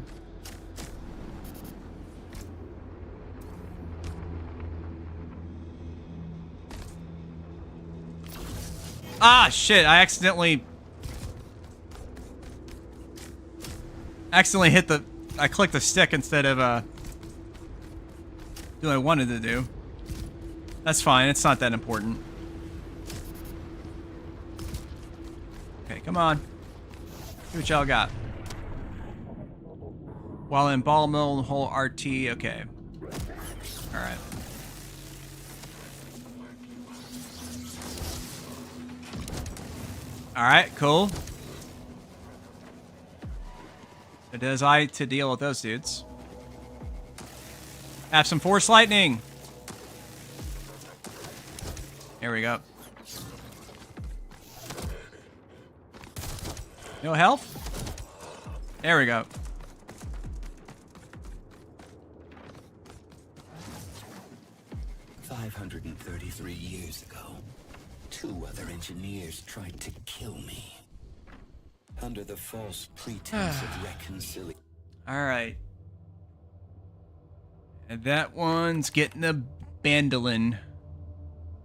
Ah, shit, I accidentally hit the... I clicked the stick instead of, doing what I wanted to do. That's fine, it's not that important. Okay, come on. See what y'all got. While in ball mill, whole RT, okay. Alright. Alright, cool. It is I to deal with those dudes. Have some force lightning. Here we go. No health? There we go. 533 years ago, 2 other engineers tried to kill me. Under the false pretense of reconciliation. All right. And that one's getting a bandolin.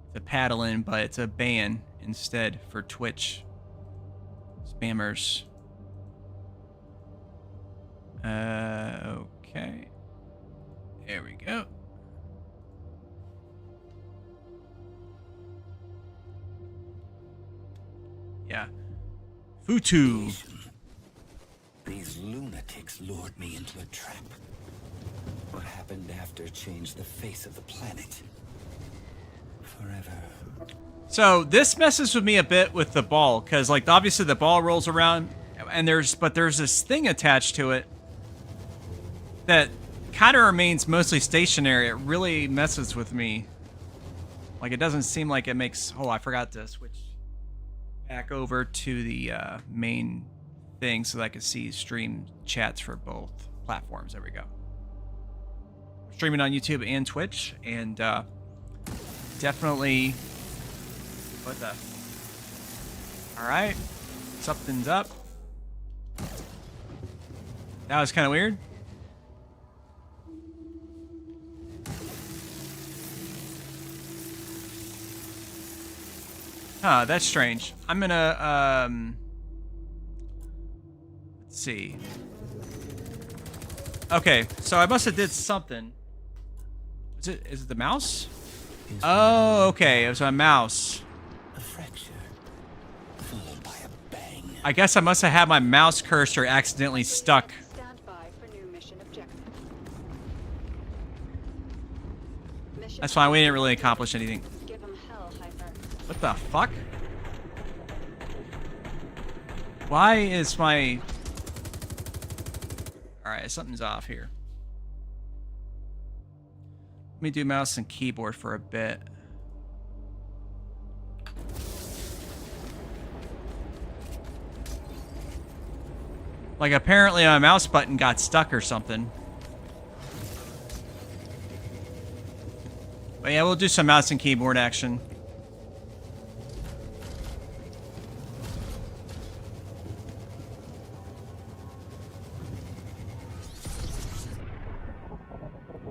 It's a paddling, but it's a ban instead for Twitch spammers. Okay. There we go. Yeah. Futu. These lunatics lured me into a trap. What happened after changed the face of the planet. Forever. So this messes with me a bit with the ball, because like obviously the ball rolls around, and there's this thing attached to it that kind of remains mostly stationary. It really messes with me. Like it doesn't seem like it makes. Oh, I forgot to switch back over to the main thing so that I can see stream chats for both platforms. There we go. Streaming on YouTube and Twitch, and definitely. What the? All right, something's up. That was kind of weird. Huh, that's strange. I'm gonna let's see. Okay, so I must have did something. Is it the mouse? Oh, okay, it was a mouse. A fracture, followed by a bang. I guess I must have had my mouse cursor accidentally stuck. Stand by for new mission objective. Mission That's fine, we didn't really accomplish anything. Give 'em hell, Hyper. What the fuck? Why is my... Alright, something's off here. Let me do mouse and keyboard for a bit. Like apparently my mouse button got stuck or something. But yeah, we'll do some mouse and keyboard action.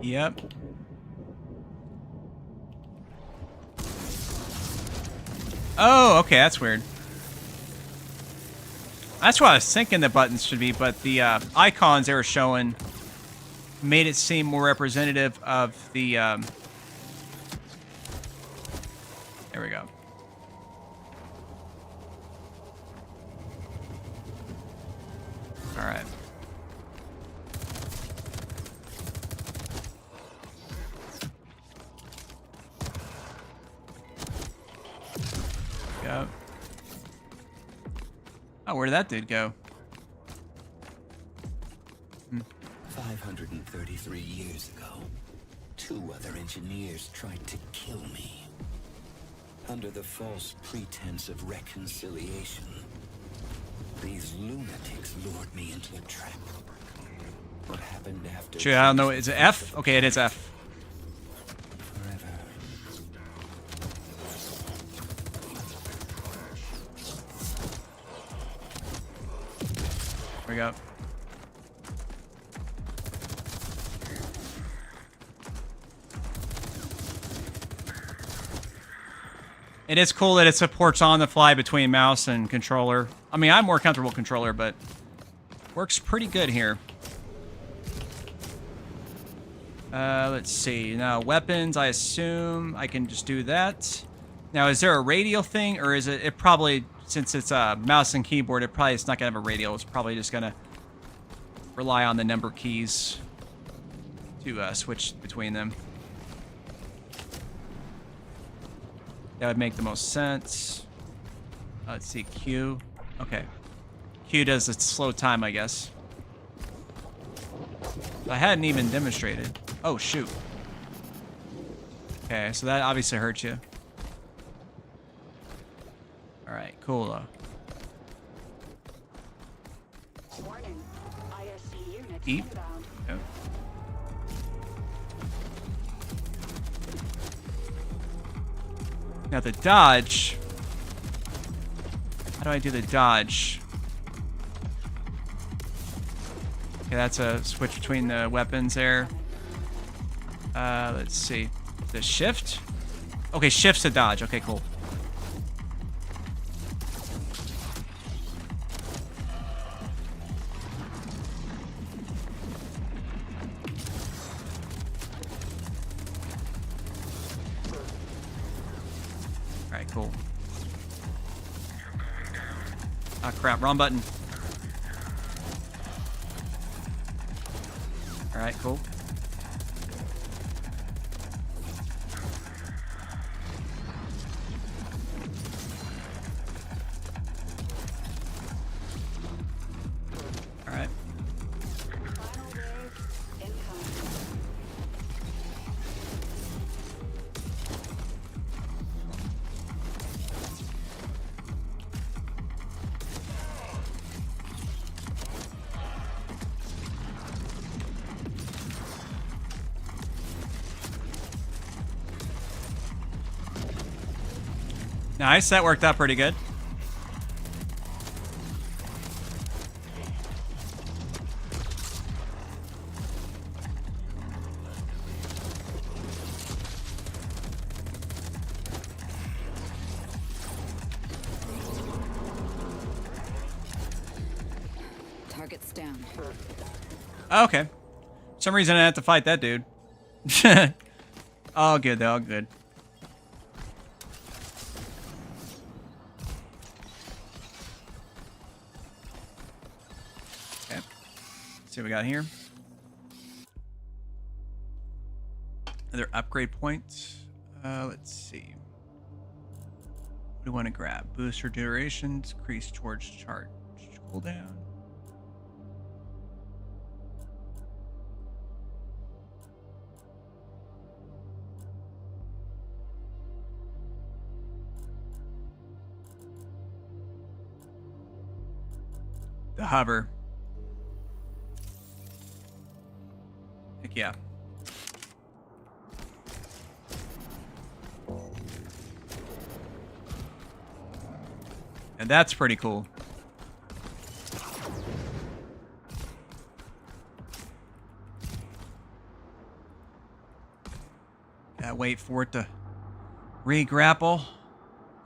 Yep. Oh, okay, that's weird. That's what I was thinking the buttons should be, but the icons they were showing made it seem more representative of the... There we go. All right. Go. Oh, where did that dude go? 533 years ago, 2 other engineers tried to kill me. Under the false pretense of reconciliation. These lunatics lured me into a trap. What happened after... Shoot, I don't know. Is it F? Okay, it is F. Forever. There we go. It is cool that it supports on the fly between mouse and controller. I mean, I'm more comfortable with controller, but works pretty good here. Let's see. Now, weapons, I assume I can just do that. Now, is there a radial thing, or is it probably, since it's a mouse and keyboard, it's not going to have a radial. It's probably just going to rely on the number keys to switch between them. That would make the most sense. Let's see, Q. Okay. Q does the slow time, I guess. I hadn't even demonstrated. Oh, shoot. Okay, so that obviously hurts you. Alright, cool though. Warning. ISC units Eep. inbound. Yep. Now the dodge. How do I do the dodge? Okay, that's a switch between the weapons there. Let's see. The shift? Okay, shift's to dodge. Okay, cool. Alright, cool. Ah, crap. Wrong button. Alright, cool. Alright. Final wave incoming. Nice, that worked out pretty good. Target's down. Okay. For some reason I had to fight that dude. All good, though, all good. Okay. Let's see what we got here. Another upgrade point. Let's see. What do we want to grab? Booster duration, increase charge charge cooldown. The hover. Heck yeah. And that's pretty cool. Gotta wait for it to re-grapple.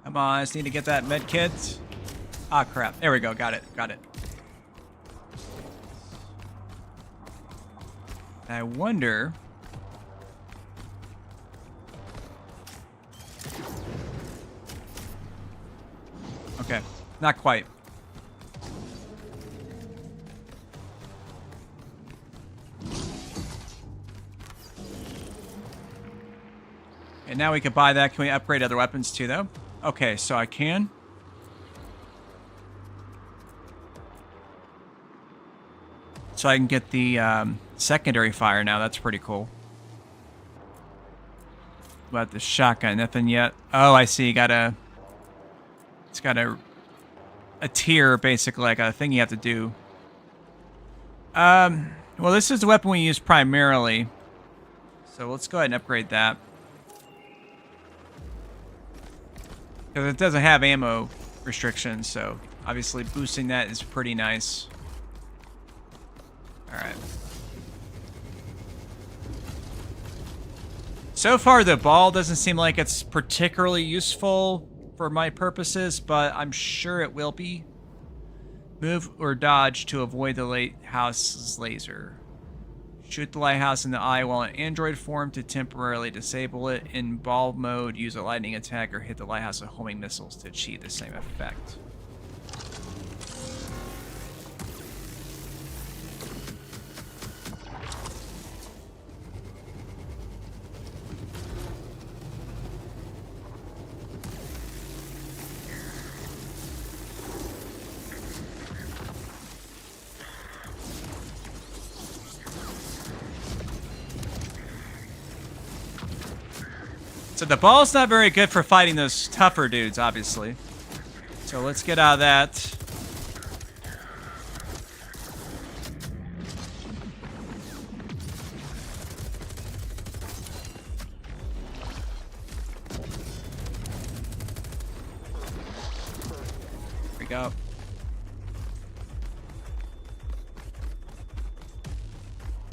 Come on, I just need to get that med kit. Ah, crap. There we go. Got it. Got it. I wonder... Okay, not quite. And now we can buy that. Can we upgrade other weapons too, though? Okay, so I can. So I can get the secondary fire now. That's pretty cool. What about the shotgun? Nothing yet. Oh, I see. It's got a tier, basically, like a thing you have to do. Well, this is the weapon we use primarily. So let's go ahead and upgrade that. Because it doesn't have ammo restrictions, so obviously boosting that is pretty nice. Alright. So far, the ball doesn't seem like it's particularly useful for my purposes, but I'm sure it will be. Move or dodge to avoid the lighthouse's laser. Shoot the lighthouse in the eye while in android form to temporarily disable it. In ball mode, use a lightning attack or hit the lighthouse with homing missiles to achieve the same effect. So the ball's not very good for fighting those tougher dudes, obviously. So let's get out of that. we go.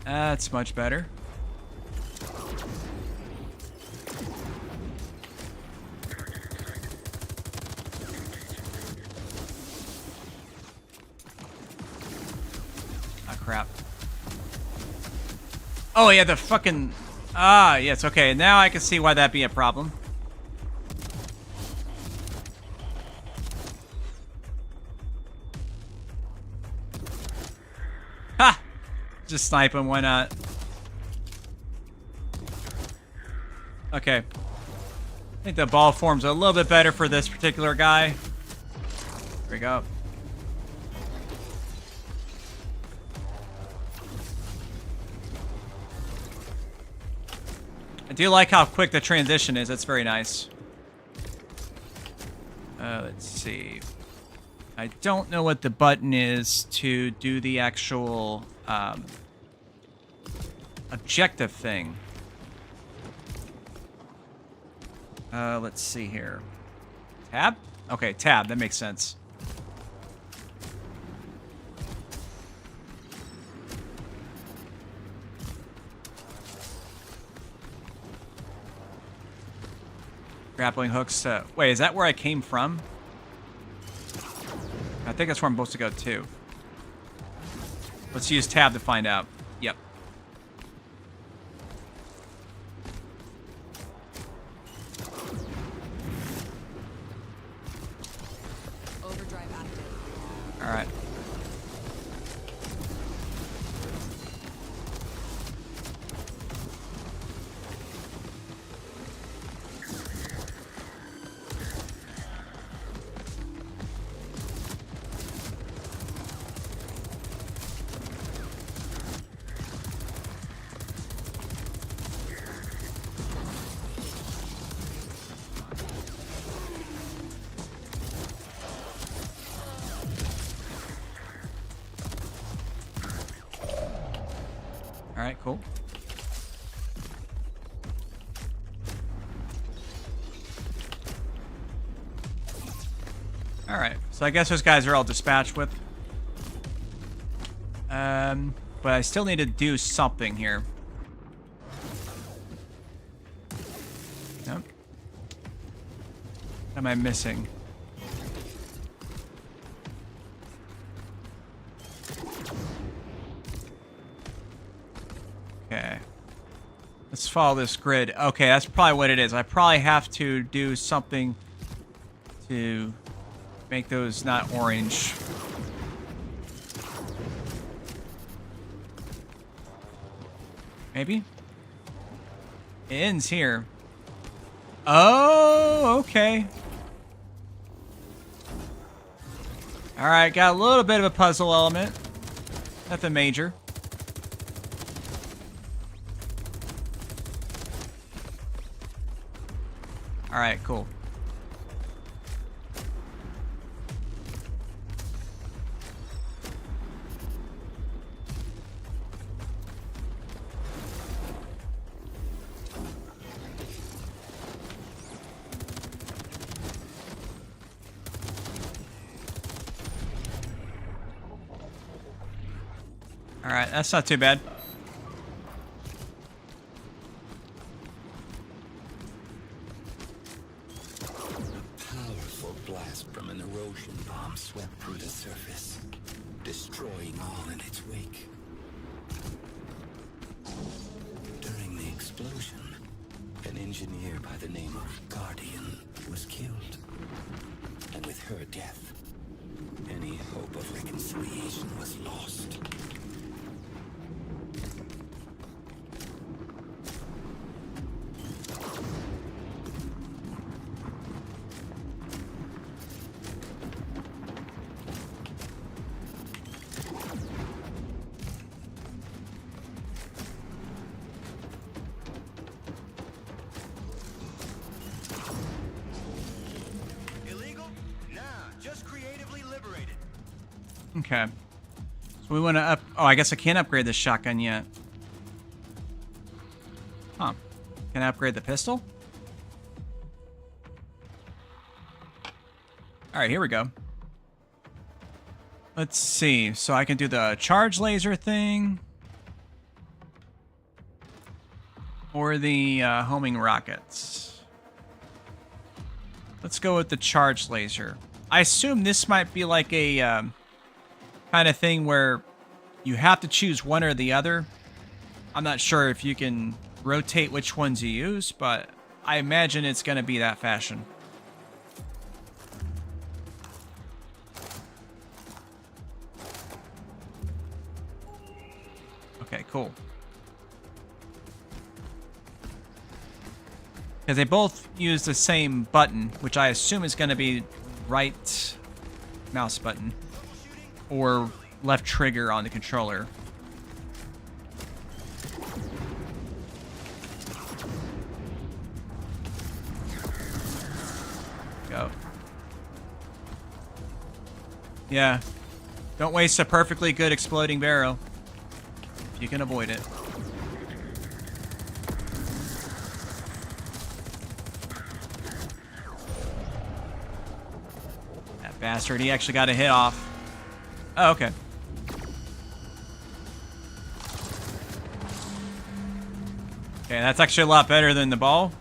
That's much better. Ah, crap. Oh, yeah, the fucking... Ah, yes, okay. Now I can see why that'd be a problem. Ha! Just snipe him, why not? Okay. I think the ball form's a little bit better for this particular guy. There we go. I do like how quick the transition is. That's very nice. Let's see. I don't know what the button is to do the actual objective thing. Let's see here. Tab? Okay, tab. That makes sense. Grappling hooks. Wait, is that where I came from? I think that's where I'm supposed to go too. Let's use tab to find out. Yep. Overdrive active. All right. All right, cool. All right, so I guess those guys are all dispatched with. But I still need to do something here. Nope. What am I missing? Okay. Let's follow this grid. Okay, that's probably what it is. I probably have to do something to make those not orange. Maybe? It ends here. Oh, okay. Alright, got a little bit of a puzzle element. Nothing major. Alright, cool. Alright, that's not too bad. Powerful blast from an erosion bomb swept through the surface, destroying all in its wake. During the explosion, an engineer by the name of Guardian was killed. And with her death, any hope of reconciliation was lost. Okay. So we want to up... Oh, I guess I can't upgrade this shotgun yet. Huh. Can I upgrade the pistol? Alright, here we go. Let's see. So I can do the charge laser thing. Or the homing rockets. Let's go with the charge laser. I assume this might be like a kind of thing where you have to choose one or the other. I'm not sure if you can rotate which ones you use, but I imagine it's going to be that fashion. Okay, cool. Because they both use the same button, which I assume is going to be right mouse button or left trigger on the controller. Go. Yeah. Don't waste a perfectly good exploding barrel if you can avoid it. Bastard, he actually got a hit off. Oh, okay. Okay, that's actually a lot better than the ball.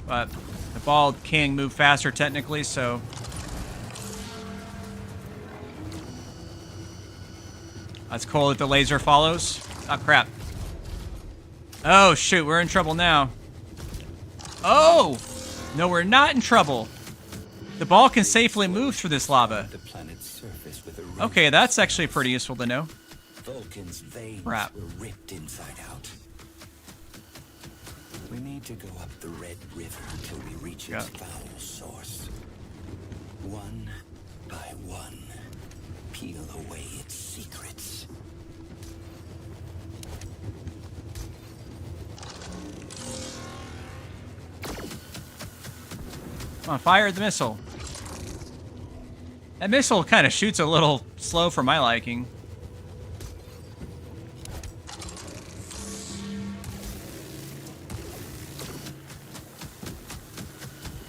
But the ball can move faster technically, so... That's cool that the laser follows. Oh, crap. Oh, shoot, we're in trouble now. Oh! No, we're not in trouble. The ball can safely move through this lava. The planet's surface with a Okay, that's actually pretty useful to know. Vulcan's veins Crap. were ripped inside out. We need to go up the Red River until we reach its foul source. One by one, peel away its secrets. Come on, fire the missile. That missile kind of shoots a little slow for my liking.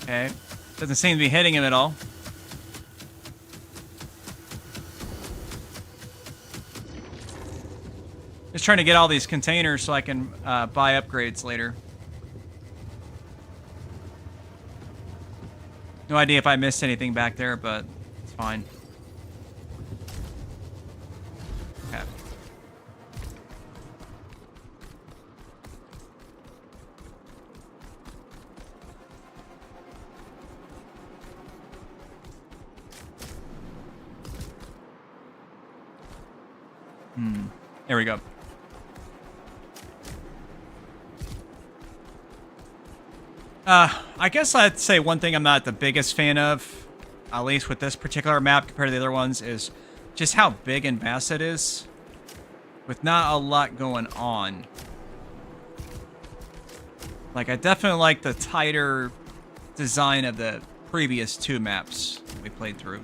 Okay. Doesn't seem to be hitting him at all. Just trying to get all these containers so I can buy upgrades later. No idea if I missed anything back there, but it's fine. Okay. There we go. I guess I'd say one thing I'm not the biggest fan of, at least with this particular map compared to the other ones, is just how big and vast it is, with not a lot going on. Like, I definitely like the tighter design of the previous two maps we played through.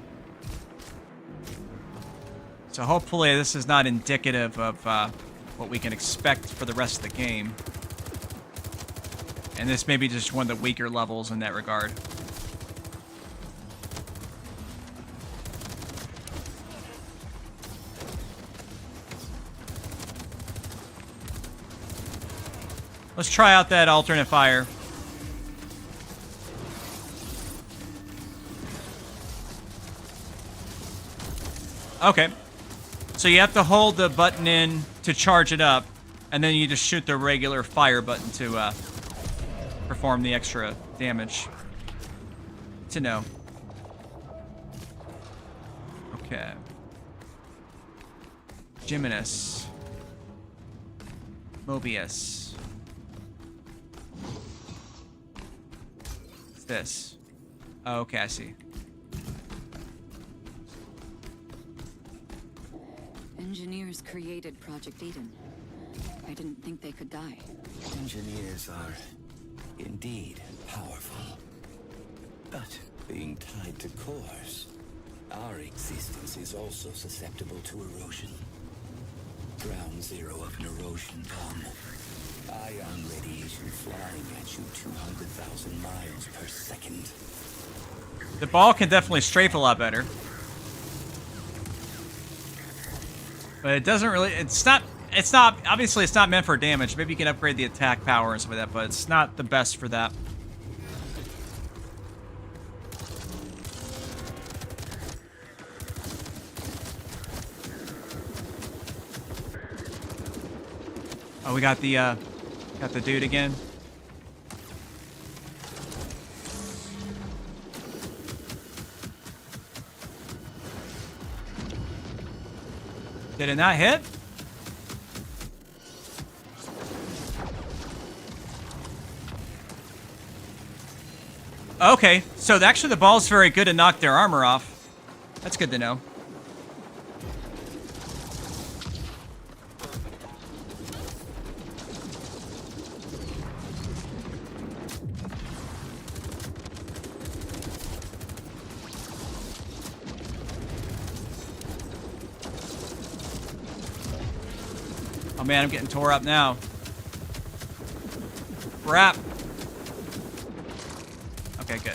So hopefully this is not indicative of what we can expect for the rest of the game. And this may be just one of the weaker levels in that regard. Let's try out that alternate fire. Okay. So you have to hold the button in to charge it up, and then you just shoot the regular fire button to perform the extra damage. To know. Okay. Jimenez. Mobius. What's this? Oh, okay, I see. Engineers created Project Eden. I didn't think they could die. Engineers are indeed powerful. But being tied to cores, our existence is also susceptible to erosion. Ground zero of an erosion bomb. Ion radiation flying at you 200,000 miles per second. The ball can definitely strafe a lot better. But it doesn't really, it's not, obviously it's not meant for damage. Maybe you can upgrade the attack power and stuff like that, but it's not the best for that. Oh, we got the dude again. Did it not hit? Okay, so actually the ball's very good to knock their armor off. That's good to know. Oh man, I'm getting tore up now. Crap. Okay, good.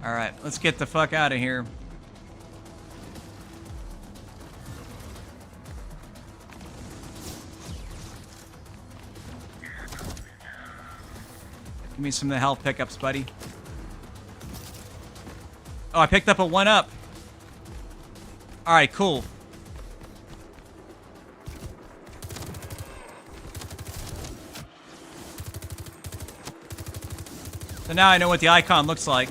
All right, let's get the fuck out of here. Give me some of the health pickups, buddy. Oh, I picked up a 1-up. All right, cool. So now I know what the icon looks like.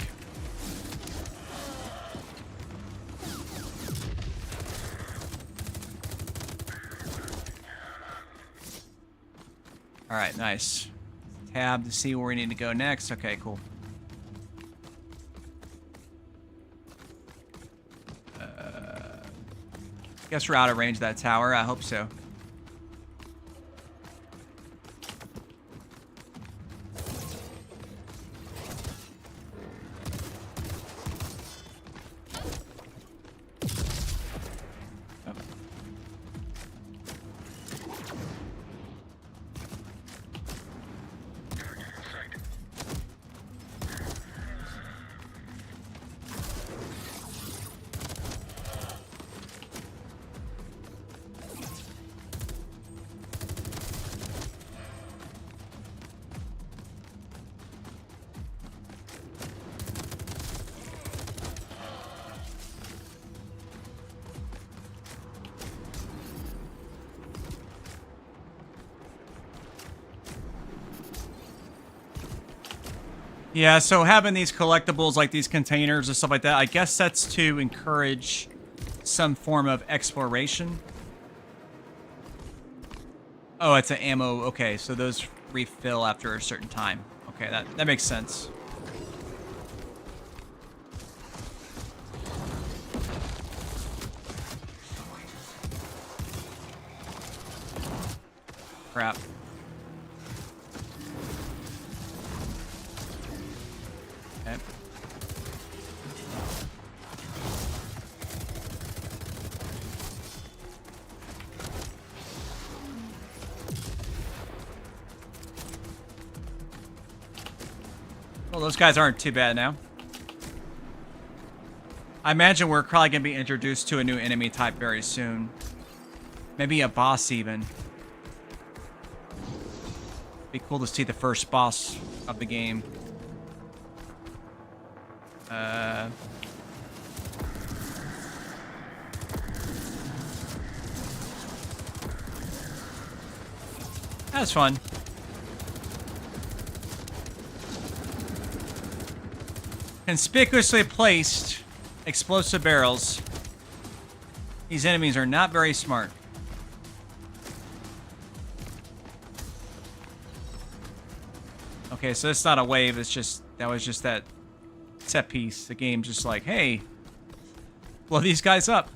All right, nice. Tab to see where we need to go next. Okay, cool. Guess we're out of range of that tower. I hope so. Yeah, so having these collectibles like these containers and stuff like that, I guess that's to encourage some form of exploration. Oh, it's an ammo. Okay, so those refill after a certain time. Okay, that makes sense. Crap. Okay. Well, those guys aren't too bad now. I imagine we're probably going to be introduced to a new enemy type very soon. Maybe a boss even. Be cool to see the first boss of the game. That was fun. Conspicuously placed explosive barrels. These enemies are not very smart. Okay, so it's not a wave, it's just, that was just that set piece. The game just like, hey, blow these guys up.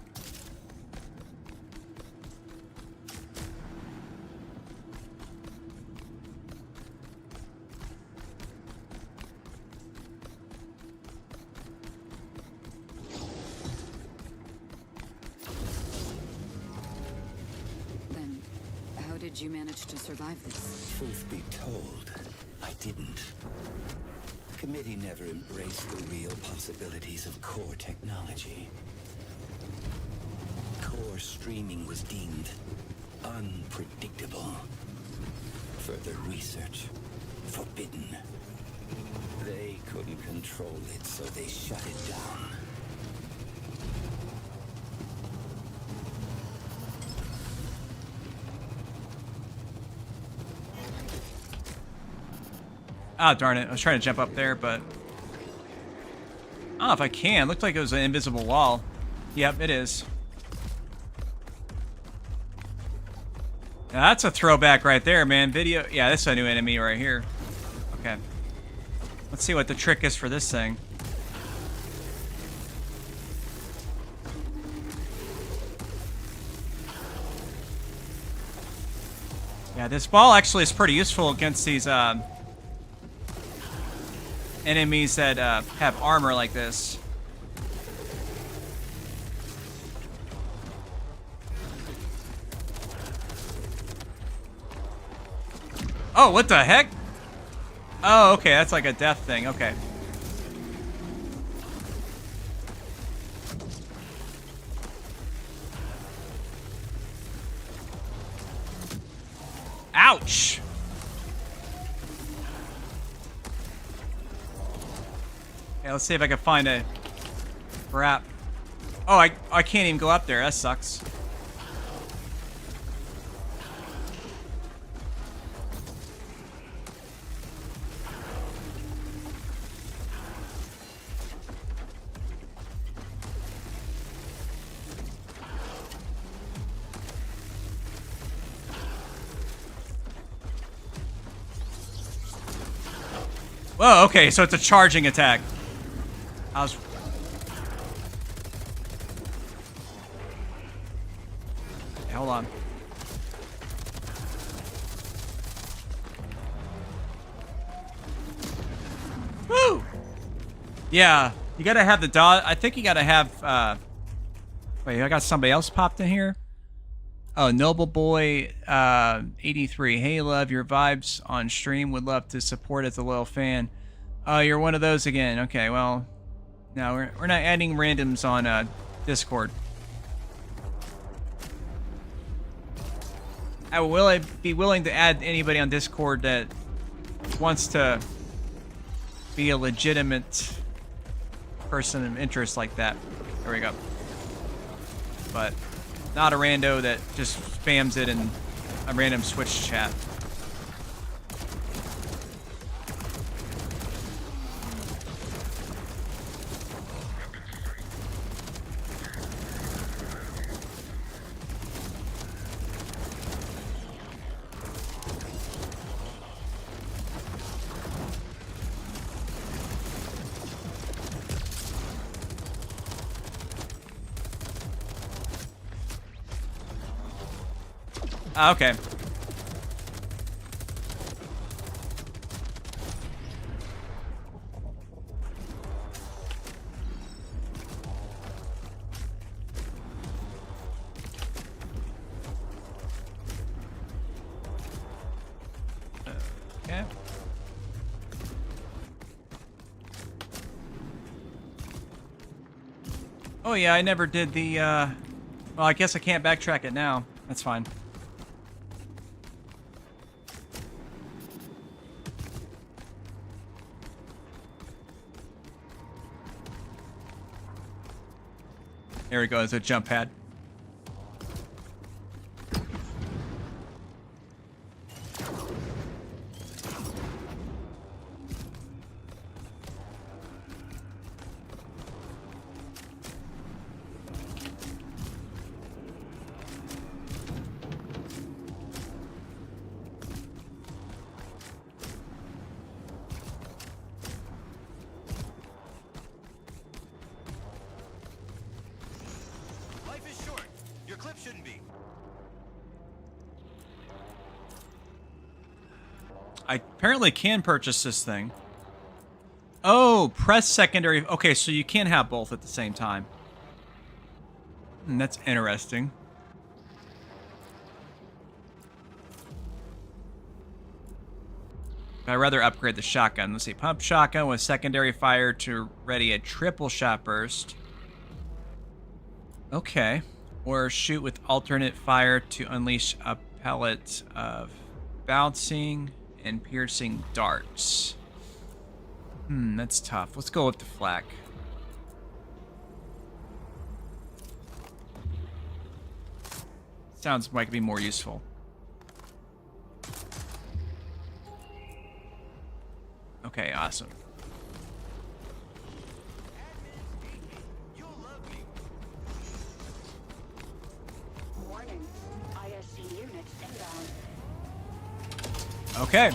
Then, how did you manage to survive this? Truth be told, I didn't. Committee never embraced the real possibilities of core technology. Core streaming was deemed unpredictable. Further research forbidden. They couldn't control it, so they shut it down. Ah, darn it. I was trying to jump up there, but... I don't know if I can. Looked like it was an invisible wall. Yep, it is. Now, that's a throwback right there, man. Video... Yeah, this is a new enemy right here. Okay. Let's see what the trick is for this thing. Yeah, this ball actually is pretty useful against these, enemies that have armor like this. Oh, what the heck? Oh, okay, that's like a death thing. Okay. Ouch! Okay, let's see if I can find a crap. Oh, I can't even go up there. That sucks. Whoa, okay, so it's a charging attack. I was... Okay, hold on. Woo! Yeah, you gotta have the dot. I think you gotta have, wait, I got somebody else popped in here? Oh, Noble Boy 83. Hey, love your vibes on stream. Would love to support as a loyal fan. Oh, you're one of those again. Okay, well, no, we're not adding randoms on Discord. Will I be willing to add anybody on Discord that wants to be a legitimate person of interest like that? There we go. But not a rando that just spams it in a random Switch chat. Okay. Okay. Oh yeah, I never did the, well, I guess I can't backtrack it now. That's fine. There we go, it's a jump pad. I apparently can purchase this thing. Oh, press secondary. Okay, so you can have both at the same time. That's interesting. I'd rather upgrade the shotgun. Let's see. Pump shotgun with secondary fire to ready a triple shot burst. Okay. Or shoot with alternate fire to unleash a pellet of bouncing and piercing darts. That's tough. Let's go with the flak. Sounds like it'd be more useful. Okay, awesome. Warning. ISC units inbound. Okay.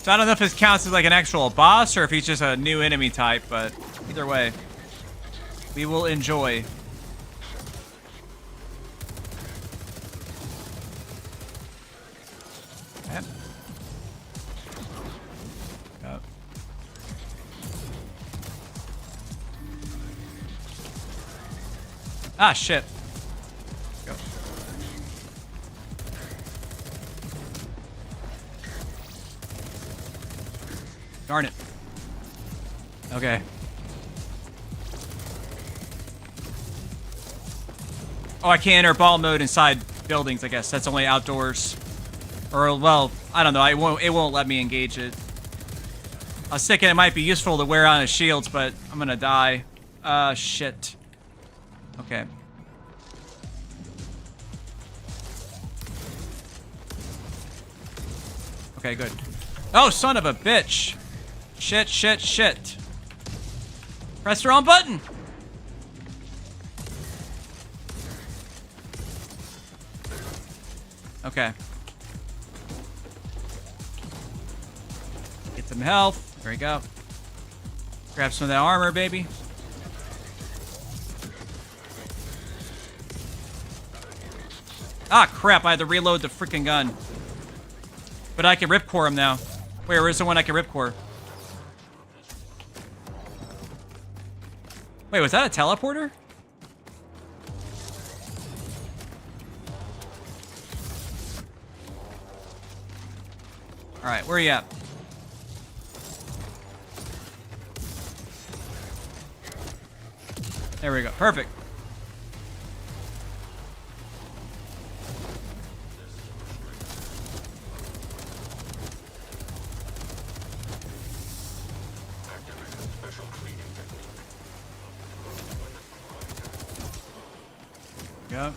So I don't know if this counts as like an actual boss or if he's just a new enemy type, but either way, we will enjoy. Okay. Yep. Ah, shit. Go. Darn it. Okay. Oh, I can't enter ball mode inside buildings, I guess. That's only outdoors. Or, well, I don't know. It won't let me engage it. I was thinking it might be useful to wear on his shields, but I'm gonna die. Shit. Okay. Okay, good. Oh, son of a bitch. Shit, shit, shit. Press the wrong button. Okay. Get some health. There we go. Grab some of that armor, baby. Ah, crap. I had to reload the freaking gun. But I can ripcore him now. Wait, where's the one I can ripcore? Wait, was that a teleporter? Alright, where are you at? There we go. Perfect. Yep.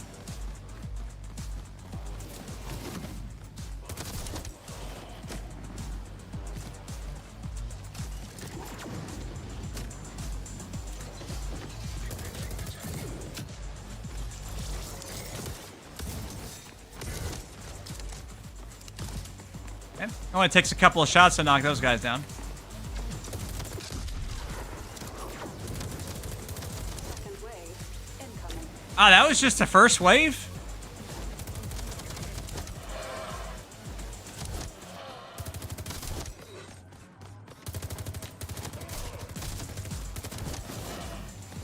Okay. It only takes a couple of shots to knock those guys down. Second wave incoming. Ah, that was just the first wave?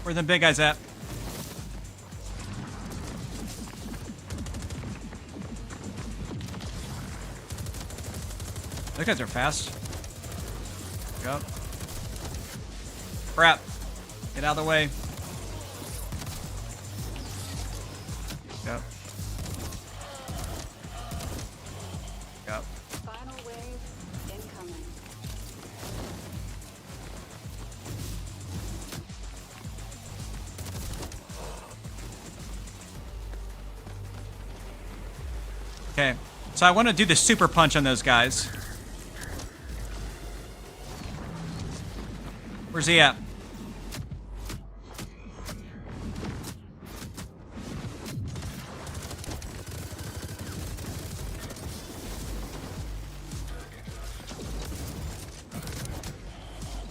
Where the big guys at? Those guys are fast. Go. Crap. Get out of the way. Go. Go. Final wave incoming. Okay. So I want to do the super punch on those guys. Where's he at?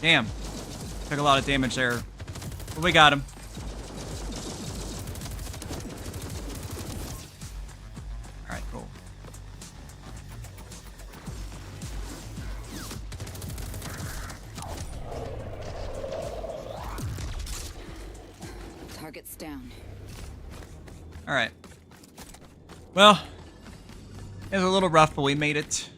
Damn. Took a lot of damage there. But we got him. Alright, cool. Target's down. Alright. Well, it was a little rough, but we made it.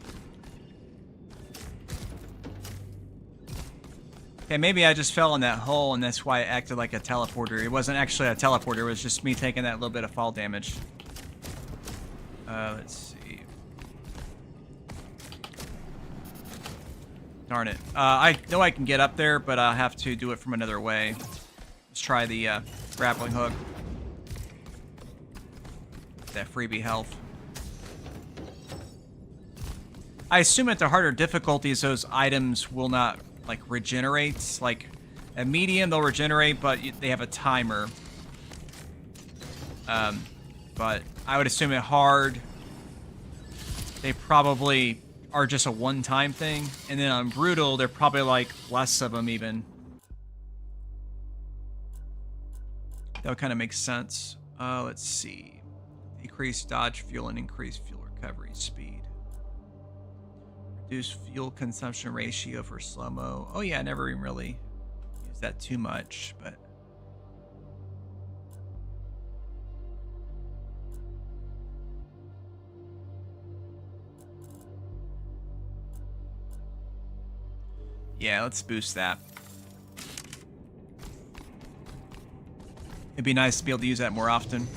Okay, maybe I just fell in that hole and that's why it acted like a teleporter. It wasn't actually a teleporter, it was just me taking that little bit of fall damage. Let's see. Darn it. I know I can get up there, but I'll have to do it from another way. Let's try the grappling hook. That freebie health. I assume at the harder difficulties, those items will not, like, regenerate. Like, at medium, they'll regenerate, but they have a timer. But I would assume at hard, they probably are just a one-time thing. And then on brutal, they're probably, like, less of them even. That would kind of make sense. Let's see. Decrease dodge fuel and increase fuel recovery speed. Reduce fuel consumption ratio for slow-mo. Oh yeah, I never even really used that too much, but... yeah, let's boost that. It'd be nice to be able to use that more often.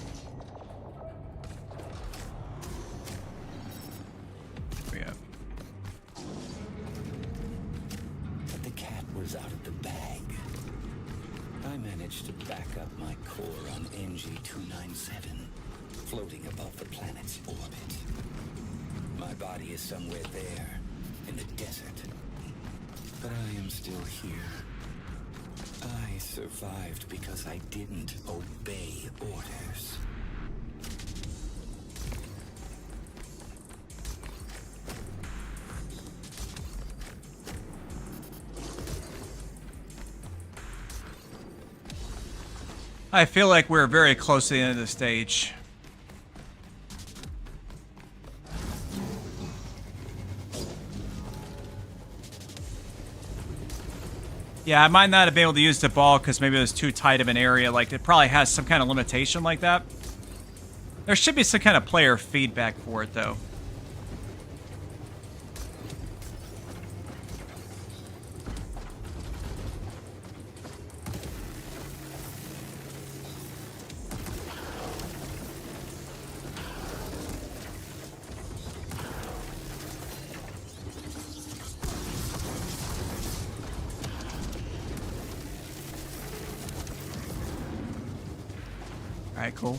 The cat was out of the bag. I managed to back up my core on NG-297, floating above the planet's orbit. My body is somewhere there, in the desert. But I am still here. I survived because I didn't obey orders. I feel like we're very close to the end of the stage. Yeah, I might not have been able to use the ball because maybe it was too tight of an area. Like, it probably has some kind of limitation like that. There should be some kind of player feedback for it, though. Alright, cool.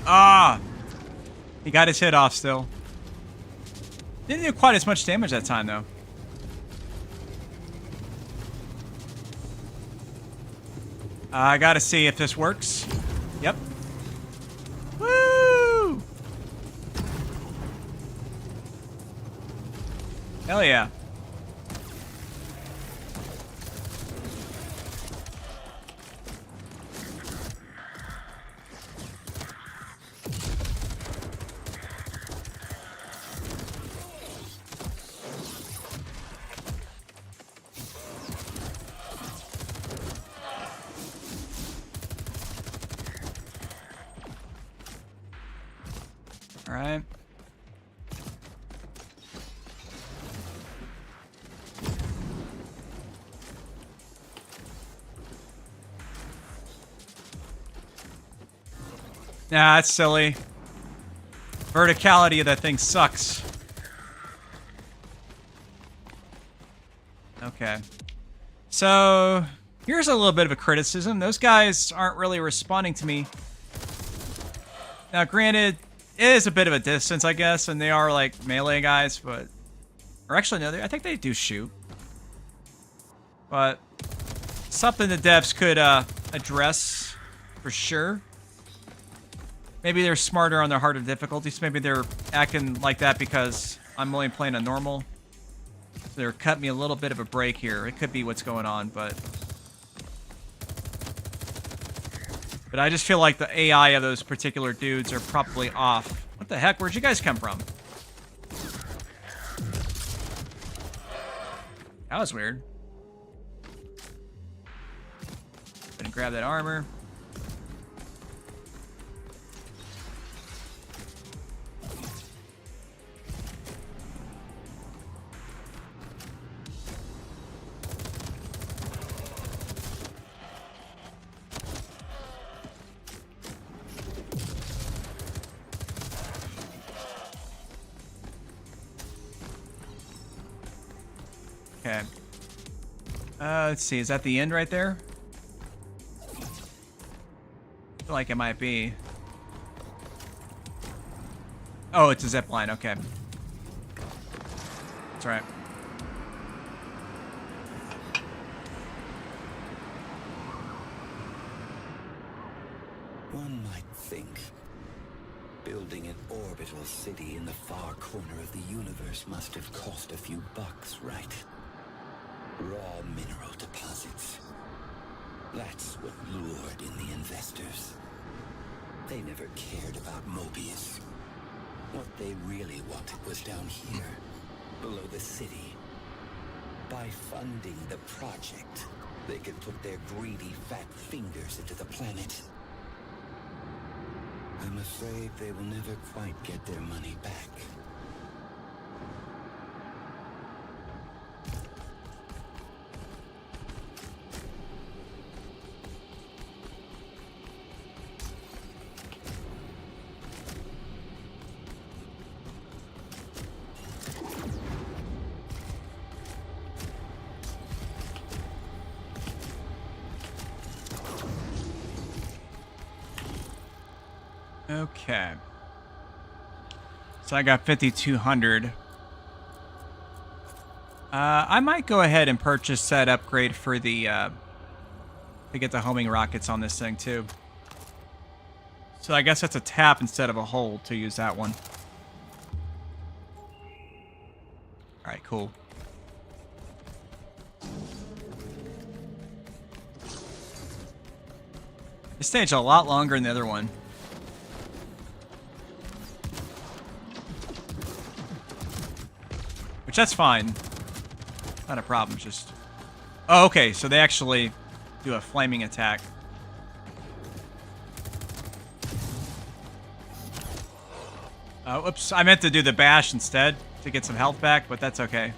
Ah! He got his hit off still. Didn't do quite as much damage that time, though. I gotta see if this works. Yep. Woo! Hell yeah. All right. Nah, that's silly. Verticality of that thing sucks. Okay. So, here's a little bit of a criticism. Those guys aren't really responding to me. Now, granted, it is a bit of a distance, I guess, and they are, like, melee guys, but... Or actually, no, I think they do shoot. But something the devs could address, for sure. Maybe they're smarter on their harder difficulties. Maybe they're acting like that because I'm only playing a normal. So they're cutting me a little bit of a break here. It could be what's going on, but... But I just feel like the AI of those particular dudes are probably off. What the heck? Where'd you guys come from? That was weird. Gonna grab that armor. Okay. Let's see. Is that the end right there? I feel like it might be. Oh, it's a zip line. Okay. That's right. One might think building an orbital city in the far corner of the universe must have cost a few bucks, right? Raw mineral deposits. That's what lured in the investors. They never cared about Mobius. What they really wanted was down here, below the city. By funding the project, they could put their greedy fat fingers into the planet. I'm afraid they will never quite get their money back. Okay. So I got 5,200. I might go ahead and purchase that upgrade for the to get the homing rockets on this thing too. So I guess that's a tap instead of a hold to use that one. All right, cool. This stage is a lot longer than the other one. Which, that's fine. Not a problem, just... Oh, okay, so they actually do a flaming attack. Oh, oops, I meant to do the bash instead to get some health back, but that's okay.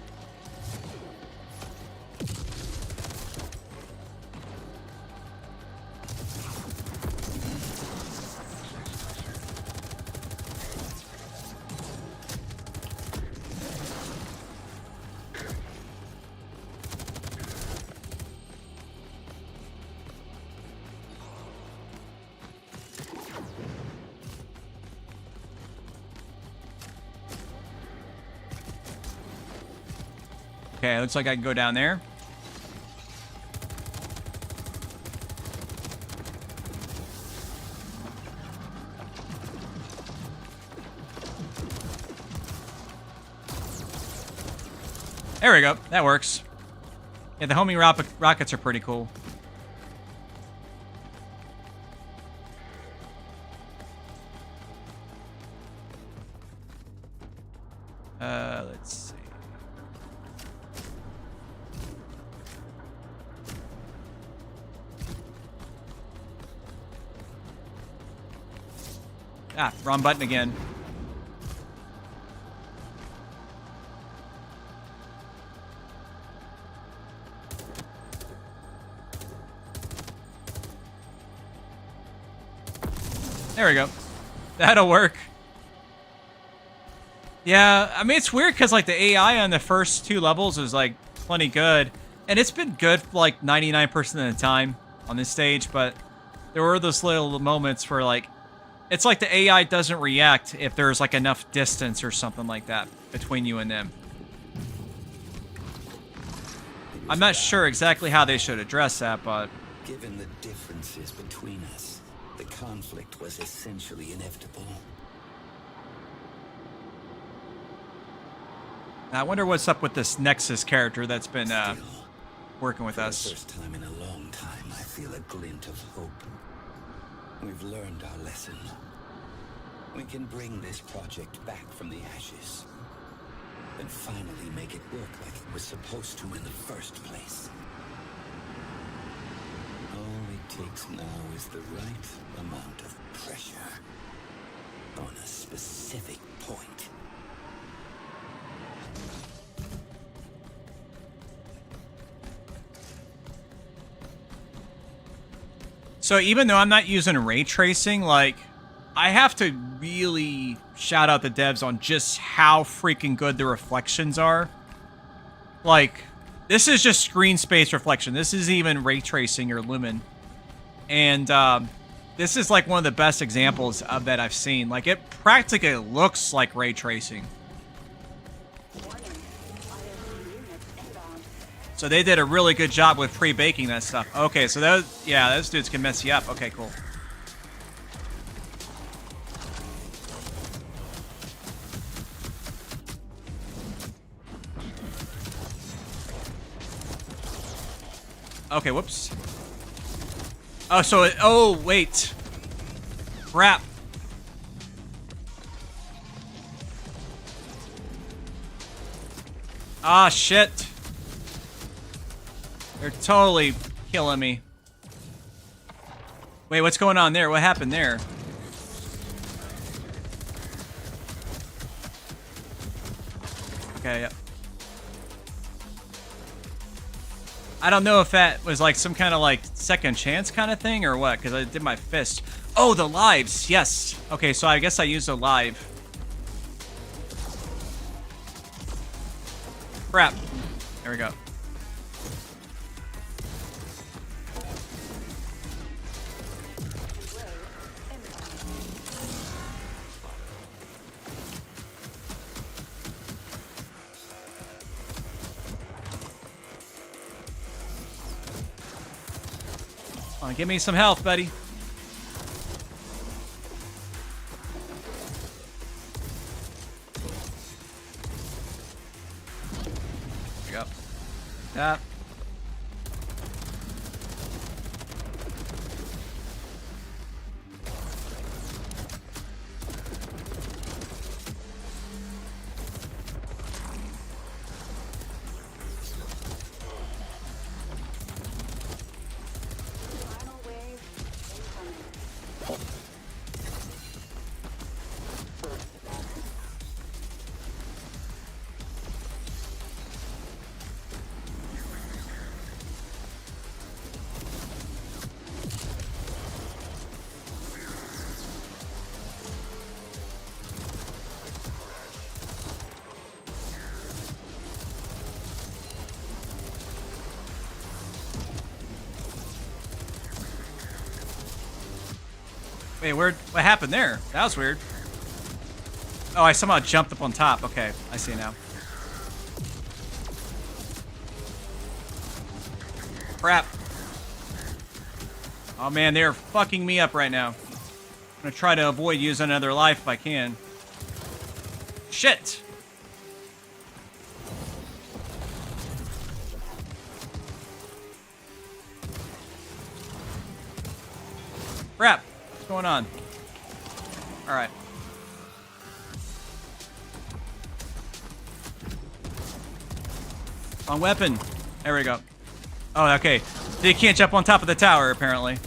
Okay, looks like I can go down there. There we go. That works. Yeah, the homing rockets are pretty cool. Let's see. Ah, wrong button again. There we go. That'll work. Yeah, I mean, it's weird because, like, the AI on the first two levels is, like, plenty good. And it's been good, like, 99% of the time on this stage, but there were those little moments where, like, it's like the AI doesn't react if there's, like, enough distance or something like that between you and them. I'm not sure exactly how they should address that, but... Given the differences between us, the conflict was essentially inevitable. I wonder what's up with this Nexus character that's been Still, working with for us. the first time in a long time, I feel a glint of hope. We've learned our lesson. We can bring this project back from the ashes. and finally make it work like it was supposed to in the first place. All it takes now is the right amount of pressure on a specific point. So even though I'm not using ray tracing, like, I have to really shout out the devs on just how freaking good the reflections are. Like, this is just screen space reflection. This is even ray tracing or lumen. And this is like one of the best examples of that I've seen. Like, it practically looks like ray tracing. So they did a really good job with pre-baking that stuff. Okay, so those dudes can mess you up. Okay, cool. Okay, whoops. Oh, wait. Crap. Ah, shit. They're totally killing me. Wait, what's going on there? What happened there? Okay, yep. I don't know if that was like some kind of like second chance kind of thing or what, because I did my fist. Oh, the lives. Yes. Okay, so I guess I used a live. Crap. There we go. Come on, give me some health, buddy. Yep. That. Wait, what happened there? That was weird. Oh, I somehow jumped up on top. Okay, I see now. Crap. Oh man, they're fucking me up right now. I'm gonna try to avoid using another life if I can. Shit! Crap! What's going on? Alright. On weapon. There we go. Oh, okay. So you can't jump on top of the tower, apparently.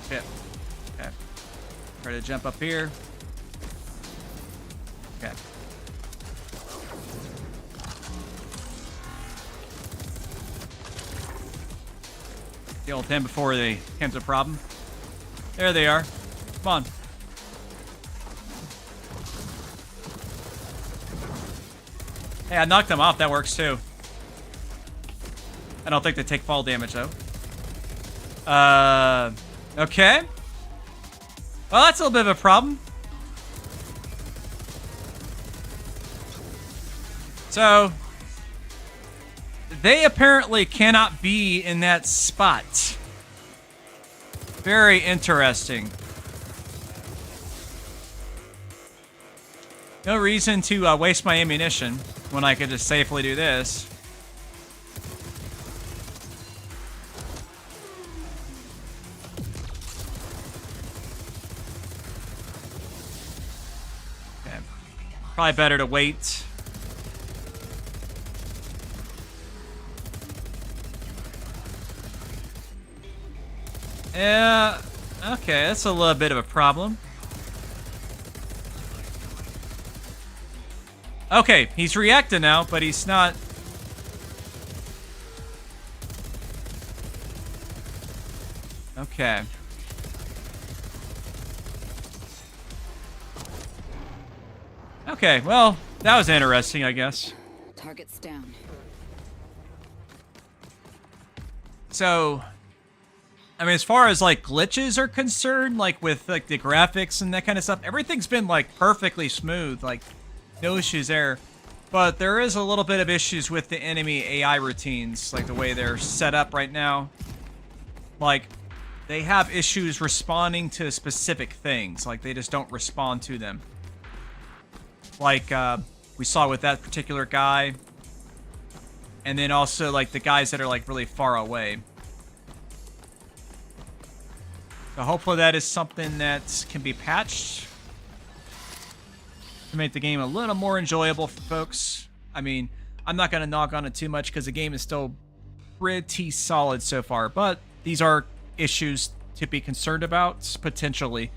Okay. Okay. Try to jump up here. Okay. Deal with them before they becomes a problem. There they are. Come on. Hey, I knocked them off. That works too. I don't think they take fall damage though. Okay. Well, that's a little bit of a problem. So, they apparently cannot be in that spot. Very interesting. No reason to waste my ammunition when I could just safely do this. Probably better to wait. Yeah, okay, that's a little bit of a problem. Okay, he's reacting now, but he's not... Okay. Okay, well, that was interesting, I guess. Target's down. So, I mean, as far as like glitches are concerned, like with like the graphics and that kind of stuff, everything's been like perfectly smooth, like no issues there. But there is a little bit of issues with the enemy AI routines, like the way they're set up right now. Like, they have issues responding to specific things, like they just don't respond to them. Like we saw with that particular guy, and then also like the guys that are like really far away. So hopefully that is something that can be patched to make the game a little more enjoyable for folks. I mean, I'm not going to knock on it too much because the game is still pretty solid so far, but these are issues to be concerned about potentially,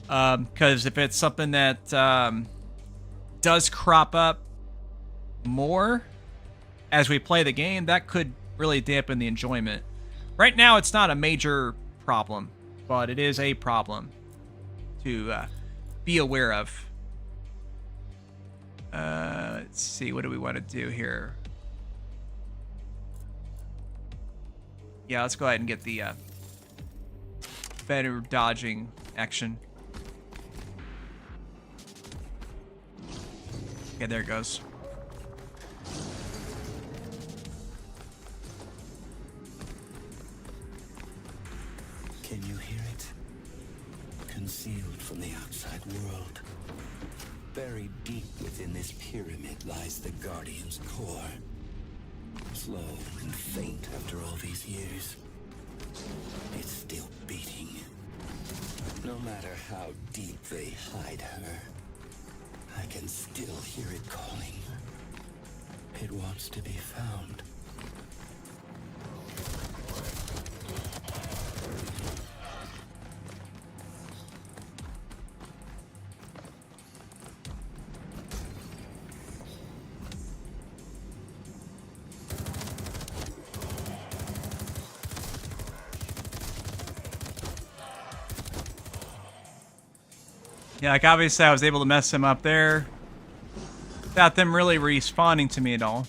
because if it's something that does crop up more as we play the game, that could really dampen the enjoyment. Right now, it's not a major problem, but it is a problem to be aware of. Let's see, what do we want to do here? Yeah, let's go ahead and get the better dodging action. Okay, there it goes. Can you hear it? Concealed from the outside world. Buried deep within this pyramid lies the Guardian's core. Slow and faint after all these years. It's still beating. No matter how deep they hide her, I can still hear it calling. It wants to be found. Yeah, like obviously I was able to mess him up there without them really responding to me at all.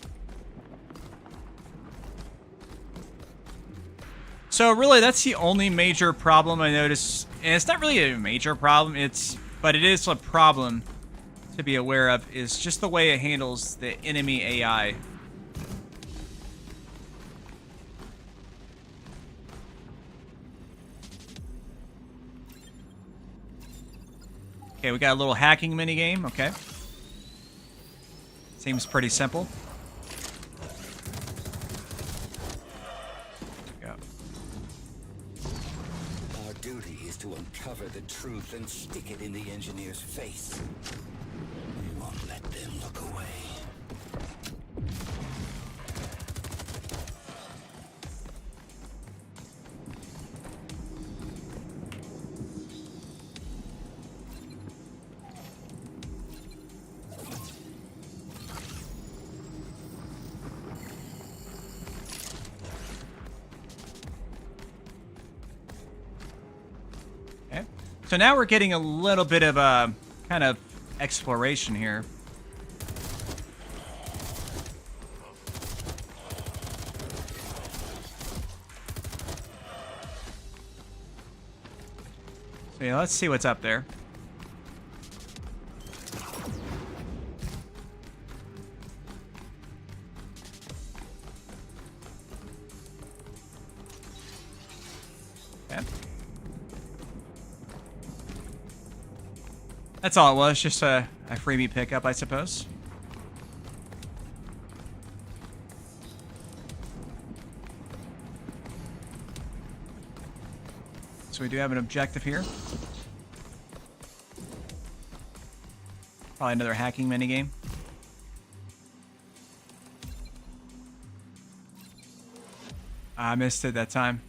So really that's the only major problem I noticed. And it's not really a major problem, but it is a problem to be aware of, is just the way it handles the enemy AI. Okay, we got a little hacking minigame. Okay. Seems pretty simple. Go. Our duty is to uncover the truth and stick it in the engineer's face. We won't let them look away. Okay. So now we're getting a little bit of a kind of exploration here. So yeah, let's see what's up there. Okay. That's all it was, just a freebie pickup, I suppose. So we do have an objective here. Probably another hacking minigame. I missed it that time.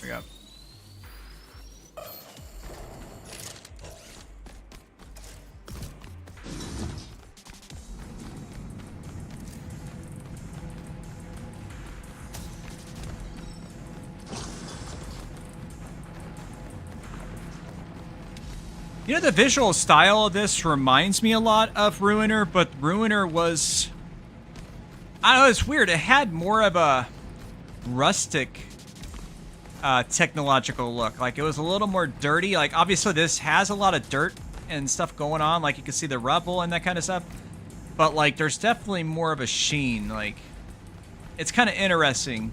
There we go. You know, the visual style of this reminds me a lot of Ruiner, but Ruiner was... I don't know, it's weird. It had more of a rustic technological look. Like, it was a little more dirty. Like, obviously, this has a lot of dirt and stuff going on. Like, you can see the rubble and that kind of stuff. But, like, there's definitely more of a sheen. Like, it's kind of interesting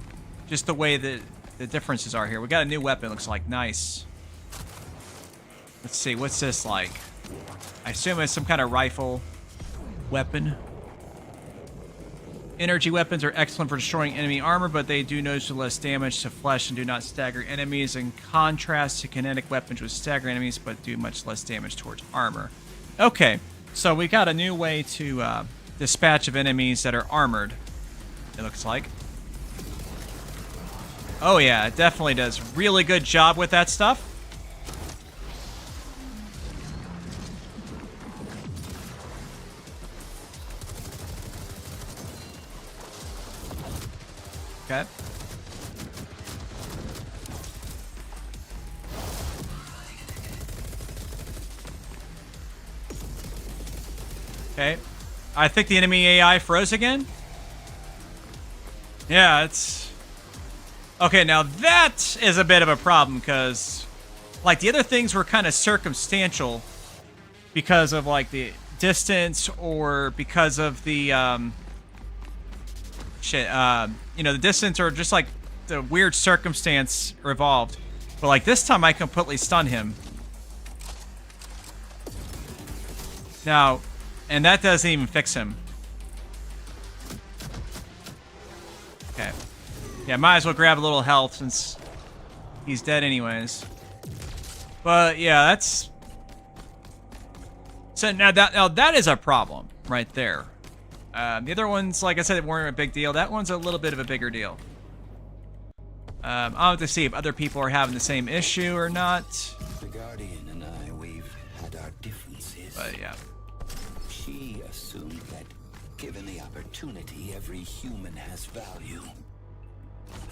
just the way that the differences are here. We got a new weapon, looks like. Nice. Let's see, what's this like? I assume it's some kind of rifle weapon. Energy weapons are excellent for destroying enemy armor, but they do noticeably less damage to flesh and do not stagger enemies, in contrast to kinetic weapons which stagger enemies but do much less damage towards armor. Okay, so we got a new way to dispatch of enemies that are armored, it looks like. Oh yeah, it definitely does really good job with that stuff. Okay. Okay. I think the enemy AI froze again. Yeah, it's... Okay, now that is a bit of a problem, because... Like, the other things were kind of circumstantial because of, like, the distance or because of the, you know, the distance or just like the weird circumstance revolved. But like this time I completely stunned him. Now, and that doesn't even fix him. Okay. Yeah, might as well grab a little health since he's dead anyways. But yeah, that's... So now that is a problem right there. The other ones, like I said, weren't a big deal. That one's a little bit of a bigger deal. I'll have to see if other people are having the same issue or not. The Guardian and I, we've had our differences. But yeah. She assumed that, given the opportunity, every human has value.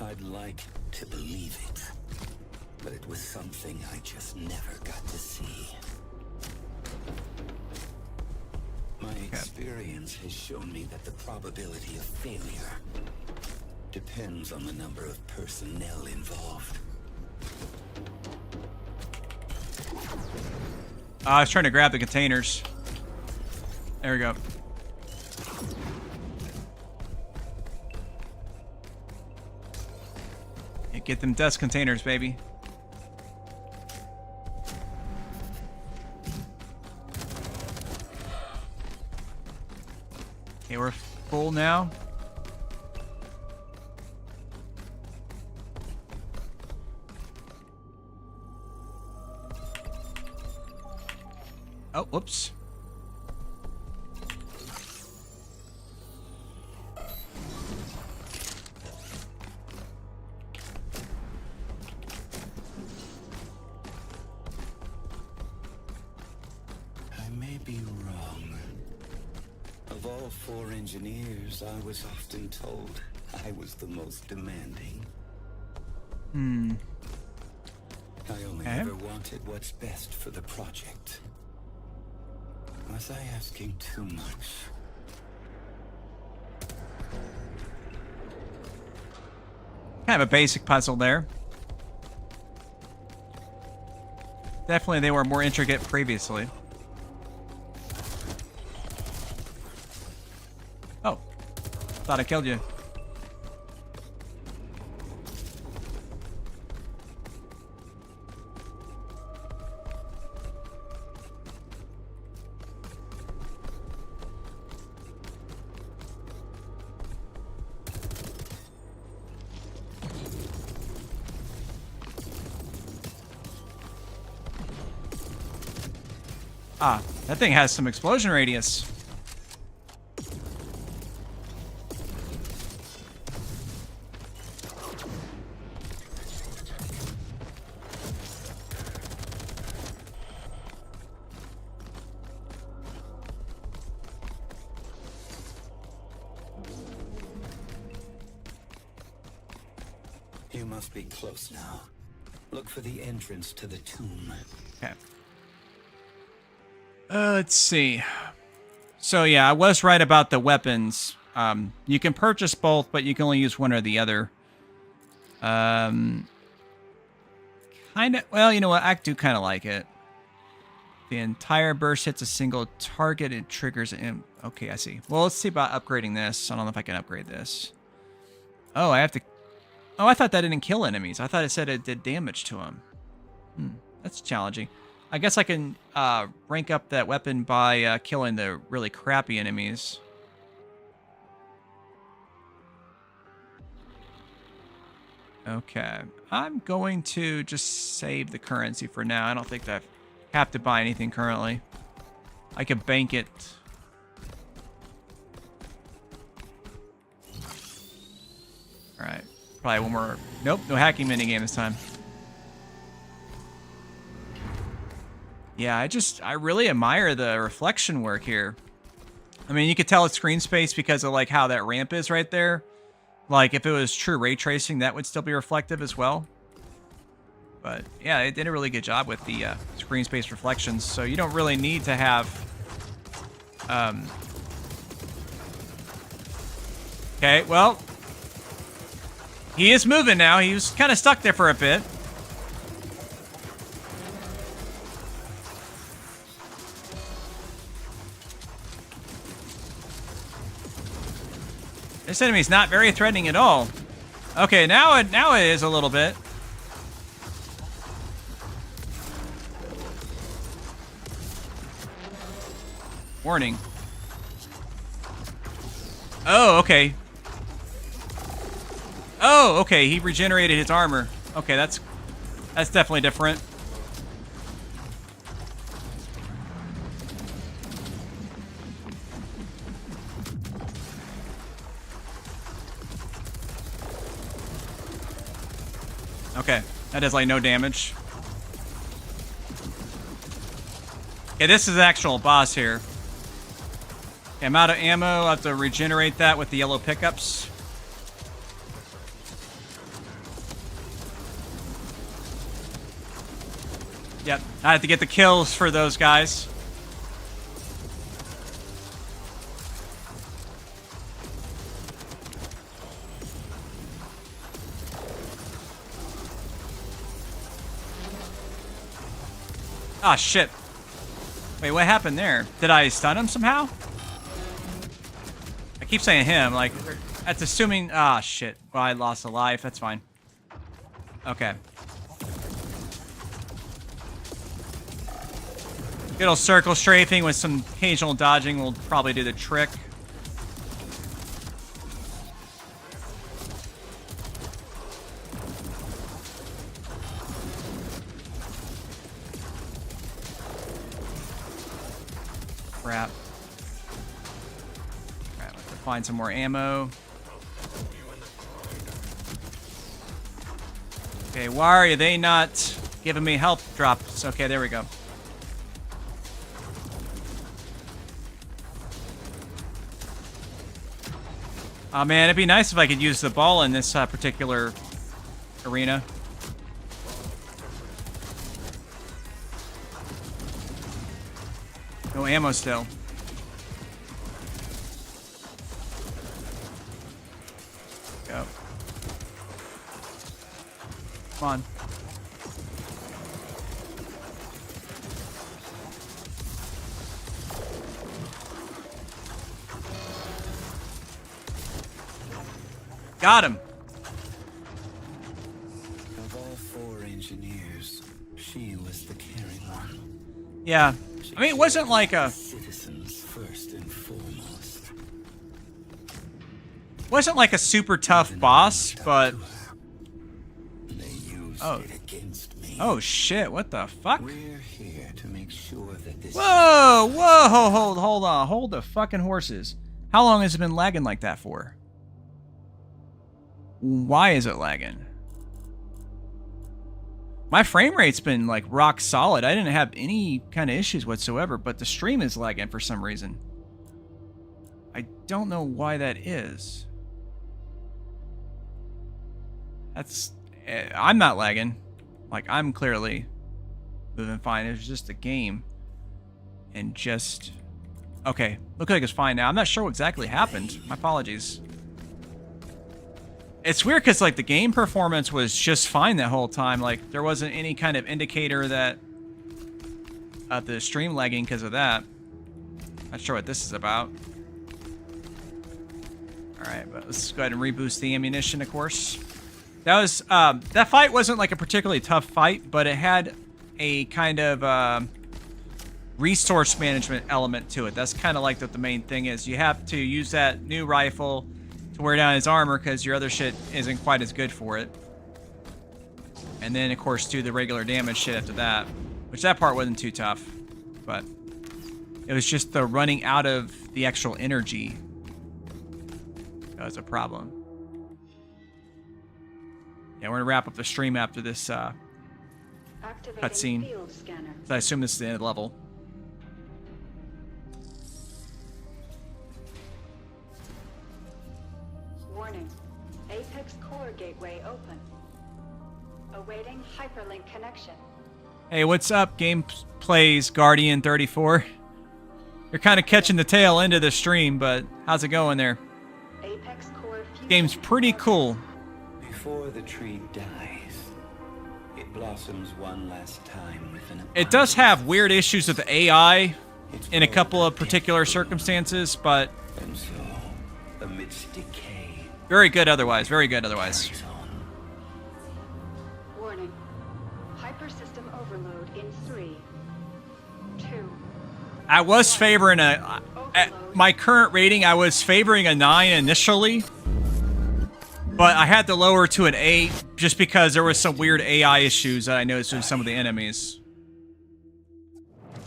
I'd like to believe it, but it was something I just never got to see. My experience has shown me that the probability of failure depends on the number of personnel involved. I was trying to grab the containers. There we go. Yeah, get them dust containers, baby. Okay, we're full now. Oh, whoops. I may be wrong. Of all 4 engineers, I was often told I was the most demanding. I only ever wanted what's best for the project. Was I asking too much? Kind of a basic puzzle there. Definitely they were more intricate previously. Oh. Thought I killed you. Ah, That thing has some explosion radius. You must be close now. Look for the entrance to the tomb. Okay. Let's see. So yeah, I was right about the weapons. You can purchase both, but you can only use one or the other. Kind of. Well, you know what? I do kind of like it. The entire burst hits a single target. It triggers an. Okay, I see. Well, let's see about upgrading this. I don't know if I can upgrade this. Oh, I have to. Oh, I thought that didn't kill enemies. I thought it said it did damage to them. That's challenging. I guess I can rank up that weapon by killing the really crappy enemies. Okay. I'm going to just save the currency for now. I don't think that I have to buy anything currently. I could bank it. Alright. Probably one more. Nope, no hacking minigame this time. Yeah, I really admire the reflection work here. I mean, you could tell it's screen space because of like how that ramp is right there. Like if it was true ray tracing, that would still be reflective as well. But yeah, it did a really good job with the screen space reflections. So you don't really need to have. Okay, well. He is moving now. He was kind of stuck there for a bit. This enemy's not very threatening at all. Okay, now it is a little bit. Warning. Oh, okay. Oh, okay. He regenerated his armor. Okay, that's definitely different. Okay, that does like no damage. Okay, this is the actual boss here. Okay, I'm out of ammo. I'll have to regenerate that with the yellow pickups. Yep, I have to get the kills for those guys. Ah, shit. Wait, what happened there? Did I stun him somehow? I keep saying him, like, that's assuming... Ah, shit. Well, I lost a life. That's fine. Okay. Good old circle strafing with some occasional dodging will probably do the trick. Crap. Alright, let's find some more ammo. Okay, why are they not giving me health drops? Okay, there we go. Oh man, it'd be nice if I could use the ball in this particular arena. No ammo still. Go. Come on. Got him. Of all 4 engineers, she was the caring one. Yeah. I mean, it wasn't like a... Citizens first and foremost. Wasn't like a super tough boss, but... They used Oh. it against me. me. Oh shit, what the fuck? We're here to make sure that this... Whoa, whoa, hold on. Hold the fucking horses. How long has it been lagging like that for? Why is it lagging? My frame rate's been like rock solid. I didn't have any kind of issues whatsoever, but the stream is lagging for some reason. I don't know why that is. I'm not lagging. Like, I'm clearly moving fine. It's just a game. And just... Okay, looks like it's fine now. I'm not sure what exactly happened. My apologies. It's weird because, like, the game performance was just fine that whole time. Like, there wasn't any kind of indicator that... the stream lagging because of that. Not sure what this is about. Alright, but let's go ahead and reboost the ammunition, of course. That was, that fight wasn't like a particularly tough fight, but it had a kind of, resource management element to it. That's kind of like what the main thing is. You have to use that new rifle to wear down his armor because your other shit isn't quite as good for it. And then, of course, do the regular damage shit after that, which that part wasn't too tough, but it was just the running out of the actual energy that was a problem. Yeah, we're gonna wrap up the stream after this cutscene. So I assume this is the end of the level. Warning. Apex core gateway open. Awaiting hyperlink connection. Hey, what's up, Gameplays Guardian 34? You're kind of catching the tail end of the stream, but how's it going there? Apex core Game's pretty cool. Before the tree dies, it blossoms one last time with an... It does have weird issues with the AI in a couple of particular circumstances, but And so, amidst decay... very good otherwise. Very good otherwise. carries on. Warning. Hypersystem overload in 3, 2. I was favoring at my current rating, I was favoring a 9 initially, but I had to lower to an 8 just because there was some weird AI issues that I noticed with some of the enemies.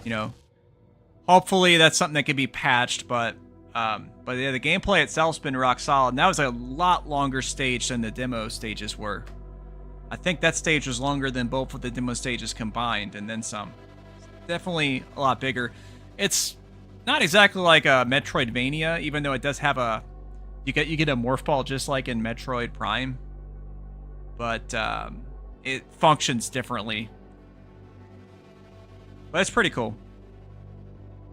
You know, hopefully that's something that can be patched, but yeah, the gameplay itself's been rock solid. And that was a lot longer stage than the demo stages were. I think that stage was longer than both of the demo stages combined, and then some. Definitely a lot bigger. It's not exactly like a Metroidvania, even though it does have a... You get a morph ball just like in Metroid Prime. But it functions differently. But it's pretty cool.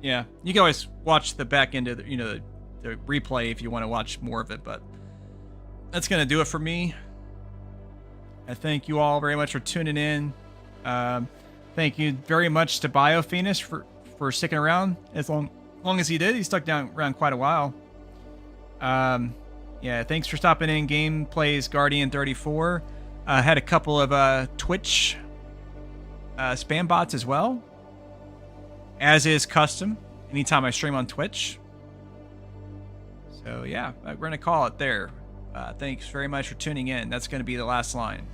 Yeah, you can always watch the back end of the, the replay if you want to watch more of it, but that's going to do it for me. I thank you all very much for tuning in. Thank you very much to BioPhoenix for sticking around as long as he did. He stuck around quite a while. Yeah, thanks for stopping in, Gameplays Guardian 34. Had a couple of Twitch spam bots as well, as is custom anytime I stream on Twitch. So yeah, we're gonna call it there. Thanks very much for tuning in. That's gonna be the last line.